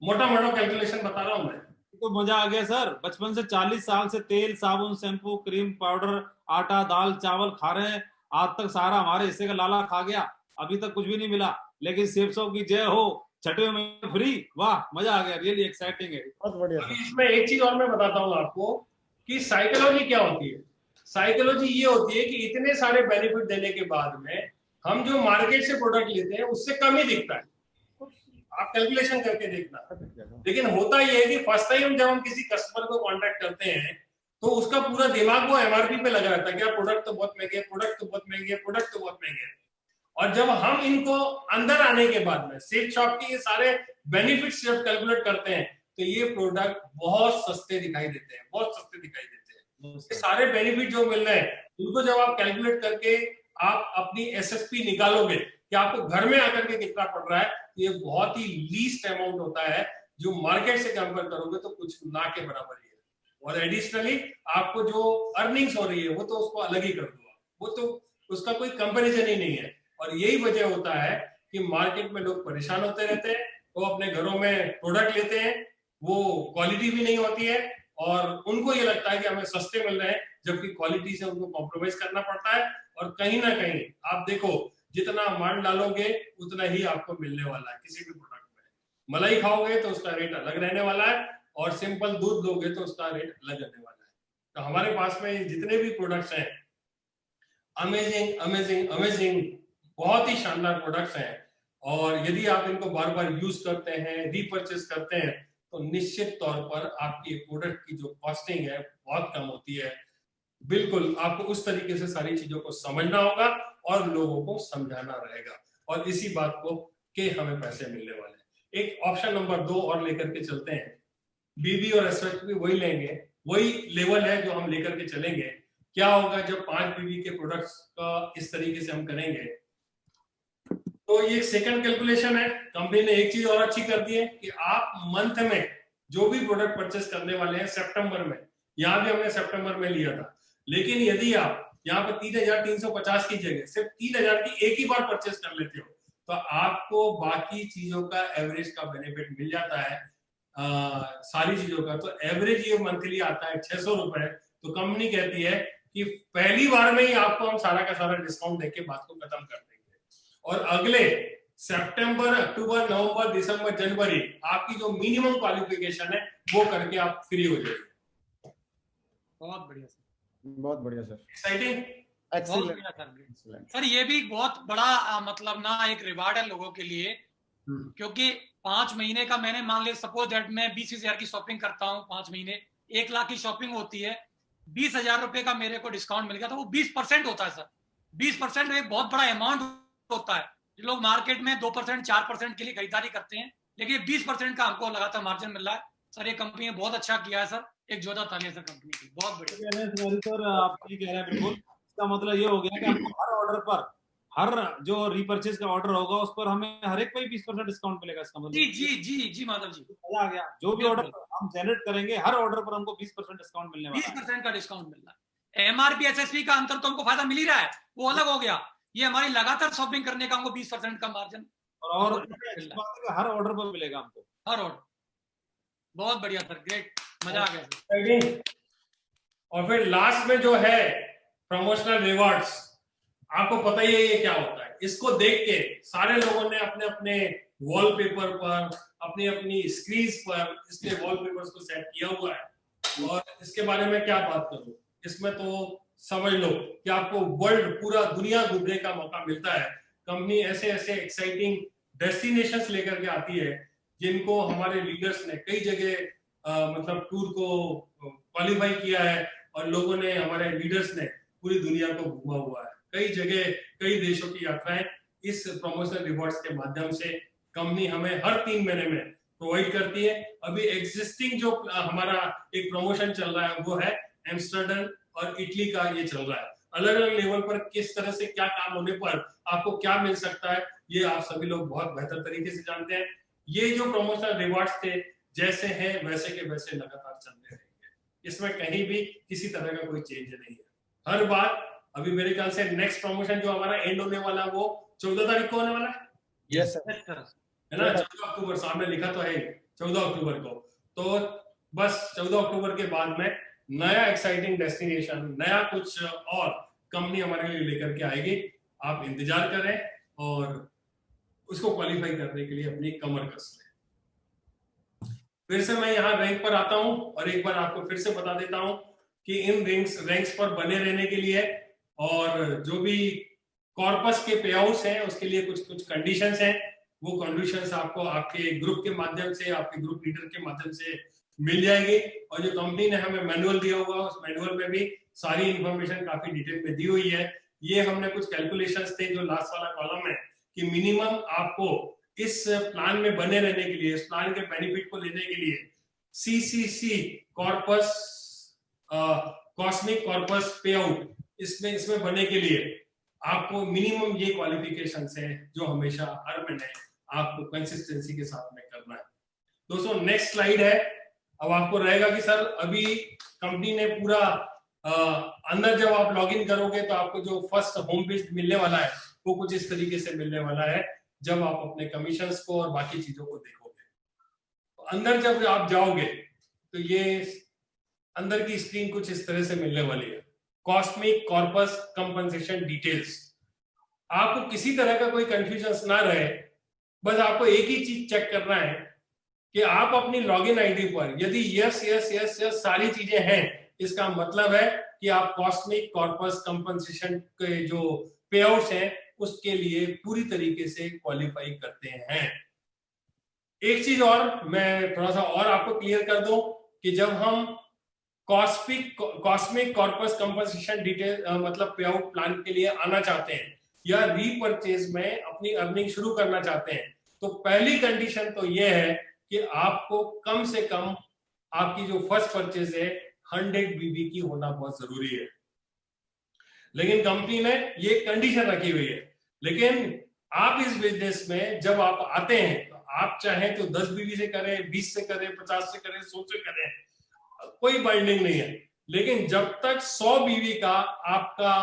मोटा मोटा कैलकुलेशन बता रहा हूं मैं। तो मजा आ गया सर, बचपन से 40 साल से तेल, साबुन, शैम्पू, क्रीम, पाउडर, आटा, दाल, चावल खा रहे हैं, आज तक सारा हमारे हिस्से का लाला खा गया, अभी तक कुछ भी नहीं मिला, लेकिन सेफ्सो की जय हो, 6वें में फ्री, वाह मजा आ गया, रियली एक्साइटिंग है। बहुत बढ़िया। इसमें एक चीज और मैं बताता हूँ आपको कि साइकोलॉजी क्या होती है। साइकोलॉजी ये होती है कि इतने सारे बेनिफिट देने के बाद में हम जो मार्केट से प्रोडक्ट लेते हैं उससे कम ही दिखता है। आप कैलकुलेशन करके देखना। लेकिन होता यह है कि फर्स्ट टाइम जब हम किसी कस्टमर को कांटेक्ट करते हैं तो उसका पूरा दिमाग वो एमआरपी पे लगा रहता है कि प्रोडक्ट तो बहुत महंगे, प्रोडक्ट तो बहुत महंगे, प्रोडक्ट तो बहुत महंगे। और जब हम इनको अंदर आने के बाद में सेफ शॉप के ये सारे बेनिफिट्स जब कैलकुलेट करते हैं तो ये प्रोडक्ट बहुत सस्ते दिखाई देते हैं, बहुत सस्ते दिखाई देते हैं। ये सारे बेनिफिट जो मिल रहे हैं उनको जब आप कैलकुलेट करके आप अपनी एसएसपी निकालोगे कि आपको घर में आकर के कितना पड़ रहा है, ये बहुत ही लीस्ट अमाउंट होता है जो मार्केट से कंपेयर करोगे तो कुछ ना के बराबर ही है। और एडिशनली आपको जो अर्निंग्स हो रही है वो तो उसको अलग ही कर दो, वो तो उसका कोई कंपैरिजन ही नहीं है। और यही वजह होता है कि मार्केट में लोग परेशान होते रहते हैं, वो अपने घरों में प्रोडक्ट लेते हैं, वो क्वालिटी भी नहीं होती है और उनको ये लगता है कि हमें सस्ते मिल रहे हैं, जबकि क्वालिटी से उनको कॉम्प्रोमाइज करना पड़ता है। और कहीं ना कहीं आप देखो जितना माल डालोगे उतना ही आपको मिलने वाला है किसी भी प्रोडक्ट में। मलाई खाओगे तो उसका रेट अलग रहने वाला है और सिंपल दूध लोगे तो उसका रेट अलग रहने वाला है। तो हमारे पास में जितने भी प्रोडक्ट्स हैं अमेजिंग अमेजिंग अमेजिंग, बहुत ही शानदार प्रोडक्ट्स हैं। और यदि आप इनको बार बार यूज करते हैं, रीपर्चेस करते हैं, तो निश्चित तौर पर आपकी प्रोडक्ट की जो कॉस्टिंग है बहुत कम होती है। बिल्कुल आपको उस तरीके से सारी चीजों को समझना होगा और लोगों को समझाना रहेगा, और इसी बात को कि हमें पैसे मिलने वाले हैं। एक ऑप्शन नंबर 2 और लेकर के चलते हैं। बीबी और एसएचपी वही लेंगे, वही लेवल है जो हम लेकर के चलेंगे। क्या होगा जब 5 बीबी के प्रोडक्ट्स का इस तरीके से हम करेंगे तो ये सेकंड कैलकुलेशन है। कंपनी ने एक चीज और अच्छी कर दी है कि आप मंथ में जो भी प्रोडक्ट परचेस करने वाले हैं सितंबर में, यहाँ भी हमने सितंबर में लिया था, लेकिन यदि आप यहाँ पे 3,350 की जगह सिर्फ 3,000 की एक ही बार परचेस कर लेते हो तो आपको बाकी चीजों का एवरेज का बेनिफिट मिल जाता है, सारी चीजों का। तो एवरेज ये मंथली आता है 600 रुपए। तो कंपनी कहती है कि पहली बार में ही आपको हम सारा का सारा डिस्काउंट देके बात को खत्म कर देंगे, और अगले सितंबर, अक्टूबर, नवंबर, दिसंबर, जनवरी आपकी जो मिनिमम क्वालिफिकेशन है वो करके आप फ्री हो जाएंगे। बहुत बढ़िया सर, बहुत बढ़िया सर, एक्साइटिंग, बहुत एक्सीलेंट बढ़िया सर। एक्सीलेंट। सर ये भी बहुत बड़ा मतलब ना एक रिवार्ड है लोगों के लिए, क्योंकि 5 महीने का मैंने मान लिया सपोज दैट मैं 20,000 की शॉपिंग करता हूँ 5 महीने, 1 लाख की शॉपिंग होती है, 20,000 रुपए का मेरे को डिस्काउंट मिल गया तो वो 20% होता है सर। 20% एक बहुत बड़ा अमाउंट होता है। जो लोग मार्केट में 2% 4% के लिए खरीदारी करते हैं, लेकिन 20% का हमको लगातार मार्जिन मिल रहा है। सर ये कंपनी ने बहुत अच्छा किया है सर, एक जोरदार तालियां सर कंपनी की, बहुत बढ़िया। सर आप ठीक कह रहे हैं बिल्कुल। इसका मतलब ये हो गया कि हमको हर ऑर्डर पर, हर जो रीपर्चेज का ऑर्डर होगा उस पर हमें हर एक पे 20% डिस्काउंट मिलेगा। इसका मतलब जी जी जी जी माधव जी, मजा आ गया। जो भी ऑर्डर हम जनरेट करेंगे हर ऑर्डर पर हमको 20% डिस्काउंट मिलने वाला है। 20% का डिस्काउंट मिल रहा है। एमआरपी एसएसपी का अंतर तो हमको फायदा मिल ही रहा है, वो अलग हो गया। ये हमारी लगातार शॉपिंग करने का हमको 20% का मार्जिन और हर ऑर्डर पर मिलेगा हमको, हर ऑर्डर। बहुत बढ़िया सर, ग्रेट, मजा आ गया सर। और फिर लास्ट में जो है प्रमोशनल रिवॉर्ड्स, आपको पता ही है ये क्या होता है। इसको देख के सारे लोगों ने अपने अपने वॉलपेपर पर, अपनी अपनी स्क्रीन पर इसके वॉलपेपर्स को सेट किया हुआ है। और इसके बारे में क्या बात करूं, इसमें तो समझ लो कि आपको वर्ल्ड, पूरा दुनिया घूमने का मौका मिलता है। कंपनी ऐसे ऐसे एक्साइटिंग डेस्टिनेशंस लेकर के आती है जिनको हमारे लीडर्स ने कई जगह मतलब टूर को क्वालिफाई किया है, और लोगों ने, हमारे लीडर्स ने पूरी दुनिया को घूमा हुआ है। कई जगह, कई देशों की यात्राएं इस प्रमोशनल रिवॉर्ड्स के माध्यम से कंपनी हमें हर 3 महीने में प्रोवाइड करती है। अभी एग्जिस्टिंग जो हमारा एक प्रमोशन चल रहा है वो है एम्स्टर्डम और इटली का, ये चल रहा है। अलग अलग लेवल पर किस तरह से क्या काम होने पर आपको क्या मिल सकता है, ये आप सभी लोग बहुत बेहतर तरीके से जानते हैं। ये जो प्रमोशनल रिवॉर्ड्स थे जैसे हैं वैसे के वैसे लगातार चलते रहेंगे, इसमें कहीं भी किसी तरह का कोई चेंज नहीं है। हर बार, अभी मेरे ख्याल से नेक्स्ट प्रमोशन जो हमारा एंड होने वाला वो 14 तारीख को होने वाला है। यस सर, है ना, 14 अक्टूबर, सामने लिखा तो है 14 अक्टूबर को। तो बस 14 अक्टूबर के बाद में नया एक्साइटिंग डेस्टिनेशन, नया कुछ और कंपनी हमारे लिए लेकर के आएगी। आप इंतजार करें और उसको क्वालिफाई करने के लिए अपनी कमर कस लें। फिर से मैं यहाँ रैंक पर आता हूँ और एक बार आपको फिर से बता देता हूँ कि इन रैंक्स पर बने रहने के लिए और जो भी कॉर्पस के पे आउट्स हैं उसके लिए कुछ कुछ कंडीशंस हैं। वो कंडीशंस आपको आपके ग्रुप के माध्यम से, आपके ग्रुप लीडर के माध्यम से मिल जाएगी। और जो कंपनी ने हमें मैनुअल दिया हुआ उस मैनुअल में भी सारी इंफॉर्मेशन काफी डिटेल में दी हुई है। ये हमने कुछ कैलकुलेशंस थे जो लास्ट वाला कॉलम है कि मिनिमम आपको इस प्लान में बने रहने के लिए, इस प्लान के बेनिफिट को लेने के लिए सीसीसी कॉर्पस, कॉस्मिक कॉर्पस पे आउट, इसमें बनने के लिए आपको मिनिमम ये क्वालिफिकेशंस हैं जो हमेशा हर महीने आपको कंसिस्टेंसी के साथ में करना है। दोस्तों नेक्स्ट स्लाइड है। अब आपको रहेगा कि सर अभी कंपनी ने पूरा अंदर जब आप लॉगिन करोगे तो आपको जो फर्स्ट होम पेज मिलने वाला है वो कुछ इस तरीके से मिलने वाला है जब आप अपने कमीशंस को और बाकी चीजों को देखोगे। तो अंदर जब आप जाओगे तो ये अंदर की स्क्रीन कुछ इस तरह से मिलने वाली है, कॉस्मिक कॉर्पस कंपनसेशन डिटेल्स। आपको किसी तरह का कोई कंफ्यूजन ना रहे, बस आपको एक ही चीज चेक करना है कि आप अपनी लॉगिन आईडी पर यदि यस यस यस यस सारी चीजें हैं, इसका मतलब है कि आप कॉस्मिक कॉर्पस कंपनसेशन के जो पे आउट्स हैं उसके लिए पूरी तरीके से क्वालिफाई करते हैं। एक चीज और मैं थोड़ा सा और आपको क्लियर कर दूं कि जब हम कॉस्मिक कॉर्पस कंपनसेशन डिटेल मतलब पे आउट प्लान के लिए आना चाहते हैं या रीपरचेज में अपनी अर्निंग शुरू करना चाहते हैं, तो पहली कंडीशन तो यह है कि आपको कम से कम आपकी जो फर्स्ट परचेज है 100 बीबी की होना बहुत जरूरी है। लेकिन कंपनी ने ये कंडीशन रखी हुई है, लेकिन आप इस बिजनेस में जब आप आते हैं तो आप चाहें तो 10 बीवी से करें, 20 से करें, 50 से करें, 100 से करें, कोई बाइंडिंग नहीं है। लेकिन जब तक 100 बीवी का आपका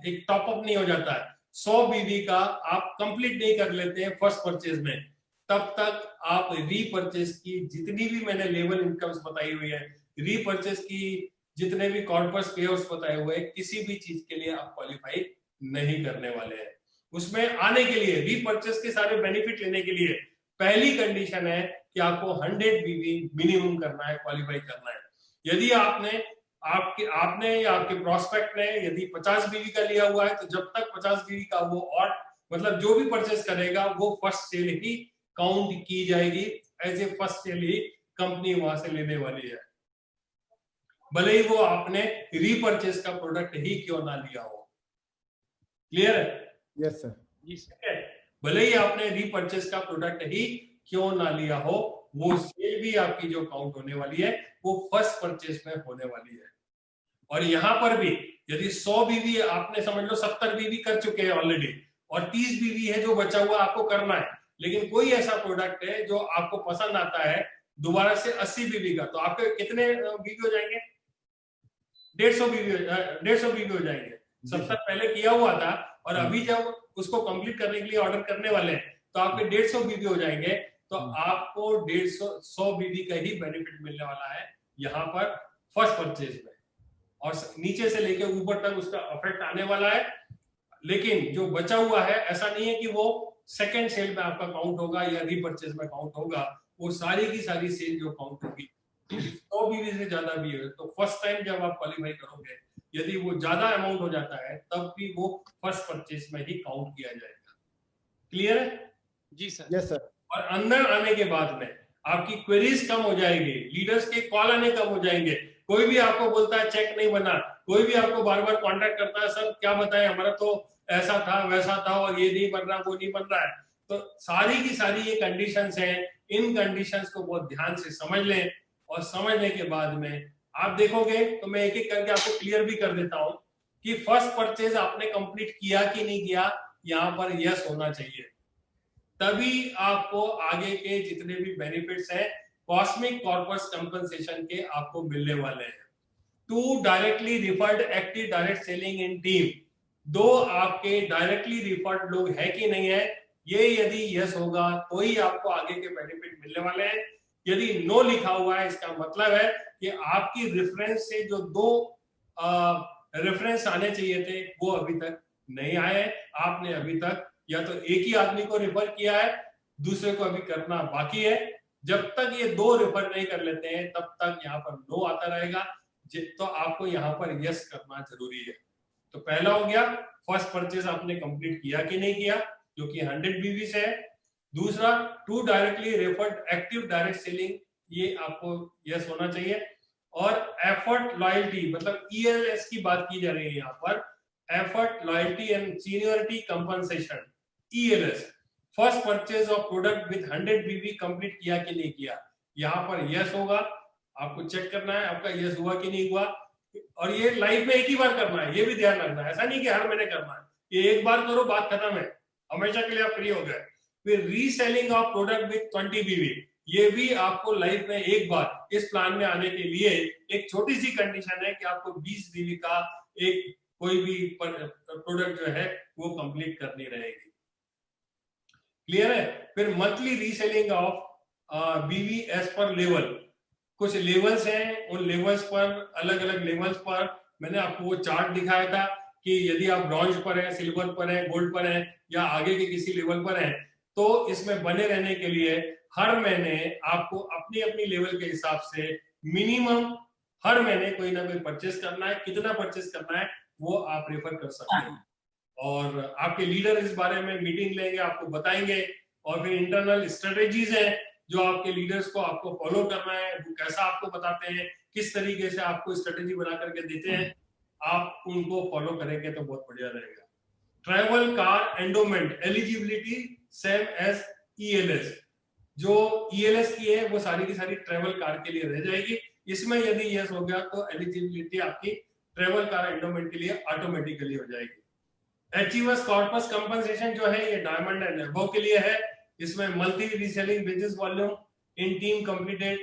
एक टॉपअप नहीं हो जाता है, 100 बीवी का आप कंप्लीट नहीं कर लेते हैं फर्स्ट परचेज में, तब तक आप रीपरचेज की जितनी भी मैंने लेवल इनकम्स बताई हुई है, रीपरचेज की जितने भी कॉर्पस पेयर्स बताए हुए, किसी भी चीज के लिए आप क्वालिफाई नहीं करने वाले हैं। उसमें आने के लिए, रीपरचेज के सारे बेनिफिट लेने के लिए पहली कंडीशन है कि आपको 100 बीवी मिनिमम करना है, क्वालिफाई करना है। यदि आपने या आपके प्रोस्पेक्ट ने यदि 50 बीवी का लिया हुआ है, तो जब तक 50 बीवी का वो और मतलब जो भी परचेज करेगा वो फर्स्ट सेल ही काउंट की जाएगी, एज ए फर्स्ट सेल ही कंपनी वहां से लेने वाली है, भले ही वो आपने रीपरचेज का प्रोडक्ट ही क्यों ना लिया हो। क्लियर है? Yes sir. जी सर। भले ही आपने रीपरचेज का प्रोडक्ट ही क्यों ना लिया हो, वो सेल भी आपकी जो काउंट होने वाली है वो फर्स्ट परचेज में होने वाली है। और यहां पर भी यदि 100 बीवी आपने समझ लो 70 बीवी कर चुके हैं ऑलरेडी, और 30 बीवी है जो बचा हुआ आपको करना है, लेकिन कोई ऐसा प्रोडक्ट है जो आपको पसंद आता है दोबारा से 80 बीवी का, तो आपके कितने बीवी हो जाएंगे? 150 बीवी हो जाएंगे। 70 पहले किया हुआ था और अभी जब उसको कंप्लीट करने के लिए ऑर्डर करने वाले हैं तो आपके 150 बीवी हो जाएंगे। तो आपको 100 बीवी का ही बेनिफिट मिलने वाला है यहाँ पर फर्स्ट परचेज में, और नीचे से लेके ऊपर तक उसका इफेक्ट आने वाला है। लेकिन जो बचा हुआ है ऐसा नहीं है कि वो सेकंड सेल में आपका काउंट होगा या रीपरचेज में काउंट होगा, वो सारी की सारी सेल जो काउंट होगी 100 बीवी से ज्यादा भी है तो फर्स्ट टाइम जब आप क्वालिफाई करोगे, यदि वो ज्यादा अमाउंट हो जाता है तब भी वो फर्स्ट परचेज में ही काउंट किया जाएगा। क्लियर है? जी सर। Yes sir. और अंदर आने के बाद में आपकी क्वेरीज कम हो जाएगी, लीडर्स के कॉल आने कम हो जाएंगे। कोई भी आपको बोलता है चेक नहीं बना, कोई भी आपको बार बार कांटेक्ट करता है, सर क्या बताएं हमारा तो ऐसा था वैसा था और ये नहीं बन रहा वो नहीं बन रहा है। तो सारी की सारी ये कंडीशंस हैं, इन कंडीशंस को बहुत ध्यान से समझ लें, और समझने के बाद में आप देखोगे तो मैं एक एक करके आपको क्लियर भी कर देता हूं कि फर्स्ट परचेज आपने कंप्लीट किया कि नहीं किया, यहाँ पर यस होना चाहिए, तभी आपको आगे के जितने भी बेनिफिट्स हैं कॉस्मिक कॉर्पस कंपनसेशन के आपको मिलने वाले हैं। 2 directly referred active direct selling in team, 2 आपके डायरेक्टली रिफर्ड लोग है कि नहीं है, ये यदि यस होगा तो ही आपको आगे के बेनिफिट मिलने वाले हैं। यदि नो लिखा हुआ है इसका मतलब है कि आपकी रेफरेंस से जो 2 रेफरेंस आने चाहिए थे वो अभी तक नहीं आए। आपने अभी तक या तो एक ही आदमी को रेफर किया है, दूसरे को अभी करना बाकी है। जब तक ये 2 रेफर नहीं कर लेते हैं तब तक यहाँ पर नो आता रहेगा, तो आपको यहाँ पर यस करना जरूरी है। तो पहला हो गया फर्स्ट परचेज आपने कंप्लीट किया कि नहीं किया, जो कि 100 बीवी से है। दूसरा 2 directly referred active direct selling, ये आपको यस होना चाहिए। और एफर्ट लॉयल्टी मतलब ELS की बात की जा रही है यहाँ पर, effort loyalty and seniority compensation ELS, first purchase of product with 100 बीवी कंप्लीट किया कि नहीं किया, यहाँ पर यस होगा। आपको चेक करना है आपका यस हुआ कि नहीं हुआ, और ये लाइफ में एक ही बार करना है, ये भी ध्यान रखना है। ऐसा नहीं कि हर महीने करना है, ये एक बार करो बात खत्म है, हमेशा के लिए आप फ्री हो गए। फिर रीसेलिंग ऑफ प्रोडक्ट विद 20 बीवी, ये भी आपको लाइफ में एक बार इस प्लान में आने के लिए एक छोटी सी कंडीशन है कि आपको 20 बीवी का एक कोई भी प्रोडक्ट जो है वो कंप्लीट करनी रहेगी। क्लियर है? फिर मंथली रीसेलिंग ऑफ बीवी एज पर लेवल, कुछ लेवल्स हैं, उन लेवल्स पर अलग अलग लेवल्स पर मैंने आपको वो चार्ट दिखाया था कि यदि आप ब्रॉन्ज पर हैं, सिल्वर पर हैं, गोल्ड पर हैं या आगे के किसी लेवल पर हैं, तो इसमें बने रहने के लिए हर महीने आपको अपनी अपनी लेवल के हिसाब से मिनिमम हर महीने कोई ना कोई परचेस करना है। कितना परचेस करना है वो आप रेफर कर सकते हैं, और आपके लीडर इस बारे में मीटिंग लेंगे, आपको बताएंगे। और फिर इंटरनल स्ट्रेटेजीज हैं जो आपके लीडर्स को आपको फॉलो करना है, वो कैसा आपको बताते हैं, किस तरीके से आपको स्ट्रेटेजी बना करके देते हैं, आप उनको फॉलो करेंगे तो बहुत बढ़िया रहेगा। Travel car endowment eligibility same as ELS, जो ELS की है वो सारी की सारी ट्रैवल कार के लिए रह जाएगी। इसमें यदि यस हो गया तो एलिजिबिलिटी आपकी ट्रैवल कार एंडोमेंट के लिए ऑटोमेटिकली हो जाएगी। अचीवर्स कॉर्पस कंपनसेशन जो है ये डायमंड एंड अबव के लिए है। इसमें multi reselling business volume in team completed,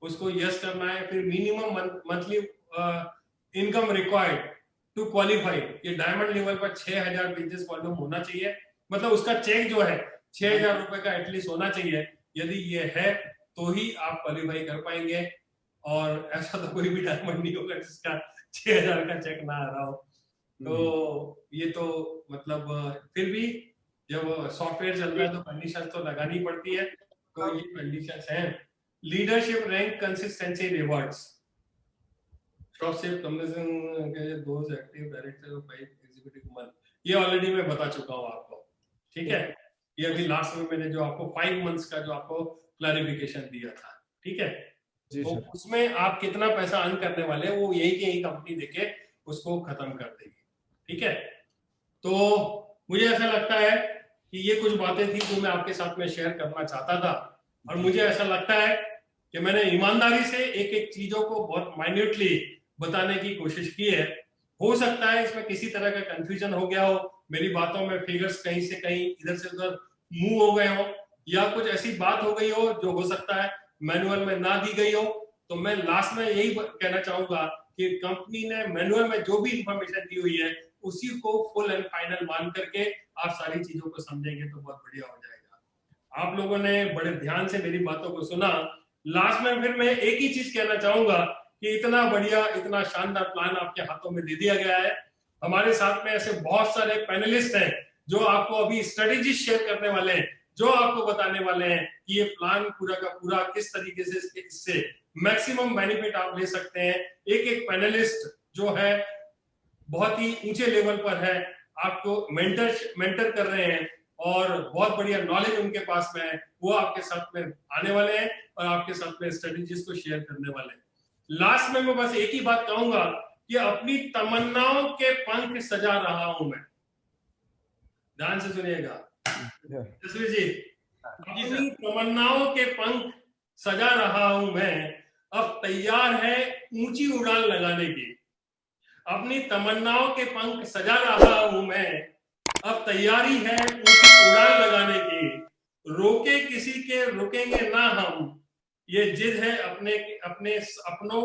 उसको यस करना है। फिर minimum monthly income required to qualify, ये डायमंड लेवल पर 6000 बिजनेस वॉल्यूम होना चाहिए, मतलब उसका चेक जो है 6000 रुपए का एटलीस्ट होना चाहिए। यदि ये है तो ही आप क्वालिफाई कर पाएंगे, और ऐसा तो कोई भी डायमंड नहीं होगा जिसका 6000 का चेक ना आ रहा हो। तो ये तो मतलब फिर भी जब सॉफ्टवेयर चल रहा है तो कंडीशन तो लगानी पड़ती है, तो ये कंडीशंस हैं। लीडरशिप रैंक कंसिस्टेंसी रिवॉर्ड्स, दोस्त active director of executive month, ये ऑलरेडी मैं बता चुका हूँ आपको, ठीक है। ये अभी लास्ट में मैंने जो आपको 5 मंथ्स का जो आपको क्लैरिफिकेशन दिया था, ठीक है। तो उसमें आप कितना पैसा अर्न करने वाले हैं वो यही की यही कंपनी देके उसको खत्म कर देगी, ठीक है। तो मुझे ऐसा लगता है कि ये कुछ बातें थी जो मैं आपके साथ में शेयर करना चाहता था, और मुझे ऐसा लगता है कि मैंने ईमानदारी से एक एक चीजों को बहुत माइन्यूटली बताने की कोशिश की है। हो सकता है इसमें किसी तरह का कंफ्यूजन हो गया हो, मेरी बातों में फिगर्स कहीं से कहीं इधर से उधर मूव हो गए हो, या कुछ ऐसी बात हो गई हो जो हो सकता है मैनुअल में ना दी गई हो। तो मैं लास्ट में यही कहना चाहूंगा कि कंपनी ने मैनुअल में जो भी इंफॉर्मेशन दी हुई है उसी को फुल एंड फाइनल मान करके आप सारी चीजों को समझेंगे तो बहुत बढ़िया हो जाएगा। आप लोगों ने बड़े ध्यान से मेरी बातों को सुना। लास्ट में फिर मैं एक ही चीज कहना चाहूंगा कि इतना बढ़िया, इतना शानदार प्लान आपके हाथों में दे दिया गया है। हमारे साथ में ऐसे बहुत सारे पैनलिस्ट हैं जो आपको अभी स्ट्रेटेजी शेयर करने वाले हैं, जो आपको बताने वाले हैं कि ये प्लान पूरा का पूरा किस तरीके से इससे मैक्सिमम बेनिफिट आप ले सकते हैं। एक एक पैनलिस्ट जो है बहुत ही ऊंचे लेवल पर है, आपको मेंटर कर रहे हैं, और बहुत बढ़िया नॉलेज उनके पास में है। वो आपके साथ में आने वाले हैं और आपके साथ में स्ट्रेटेजीज को शेयर करने वाले हैं। लास्ट में मैं बस एक ही बात कहूंगा कि अपनी तमन्नाओं के पंख सजा रहा हूं मैं। ध्यान से सुनिएगा तस्वीर जी, अपनी तमन्नाओं के पंख सजा रहा हूं मैं, अब तैयार है ऊंची उड़ान लगाने की। अपनी तमन्नाओं के पंख सजा रहा हूं मैं, अब तैयारी है ऊंची उड़ान लगाने की। रोके किसी के रुकेंगे ना हम, ये जिद है अपने अपनों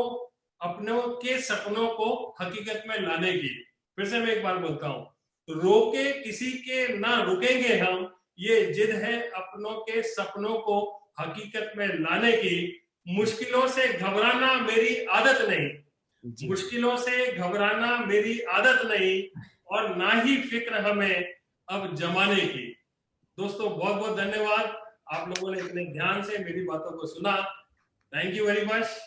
के सपनों को हकीकत में लाने की। फिर से मैं एक बार बोलता हूं, रोके किसी के ना रुकेंगे हम, ये जिद है अपनों के सपनों को हकीकत में लाने की। मुश्किलों से घबराना मेरी आदत नहीं, मुश्किलों से घबराना मेरी आदत नहीं, और ना ही फिक्र हमें अब जमाने की। दोस्तों बहुत बहुत धन्यवाद, आप लोगों ने इतने ध्यान से मेरी बातों को सुना। Thank you very much.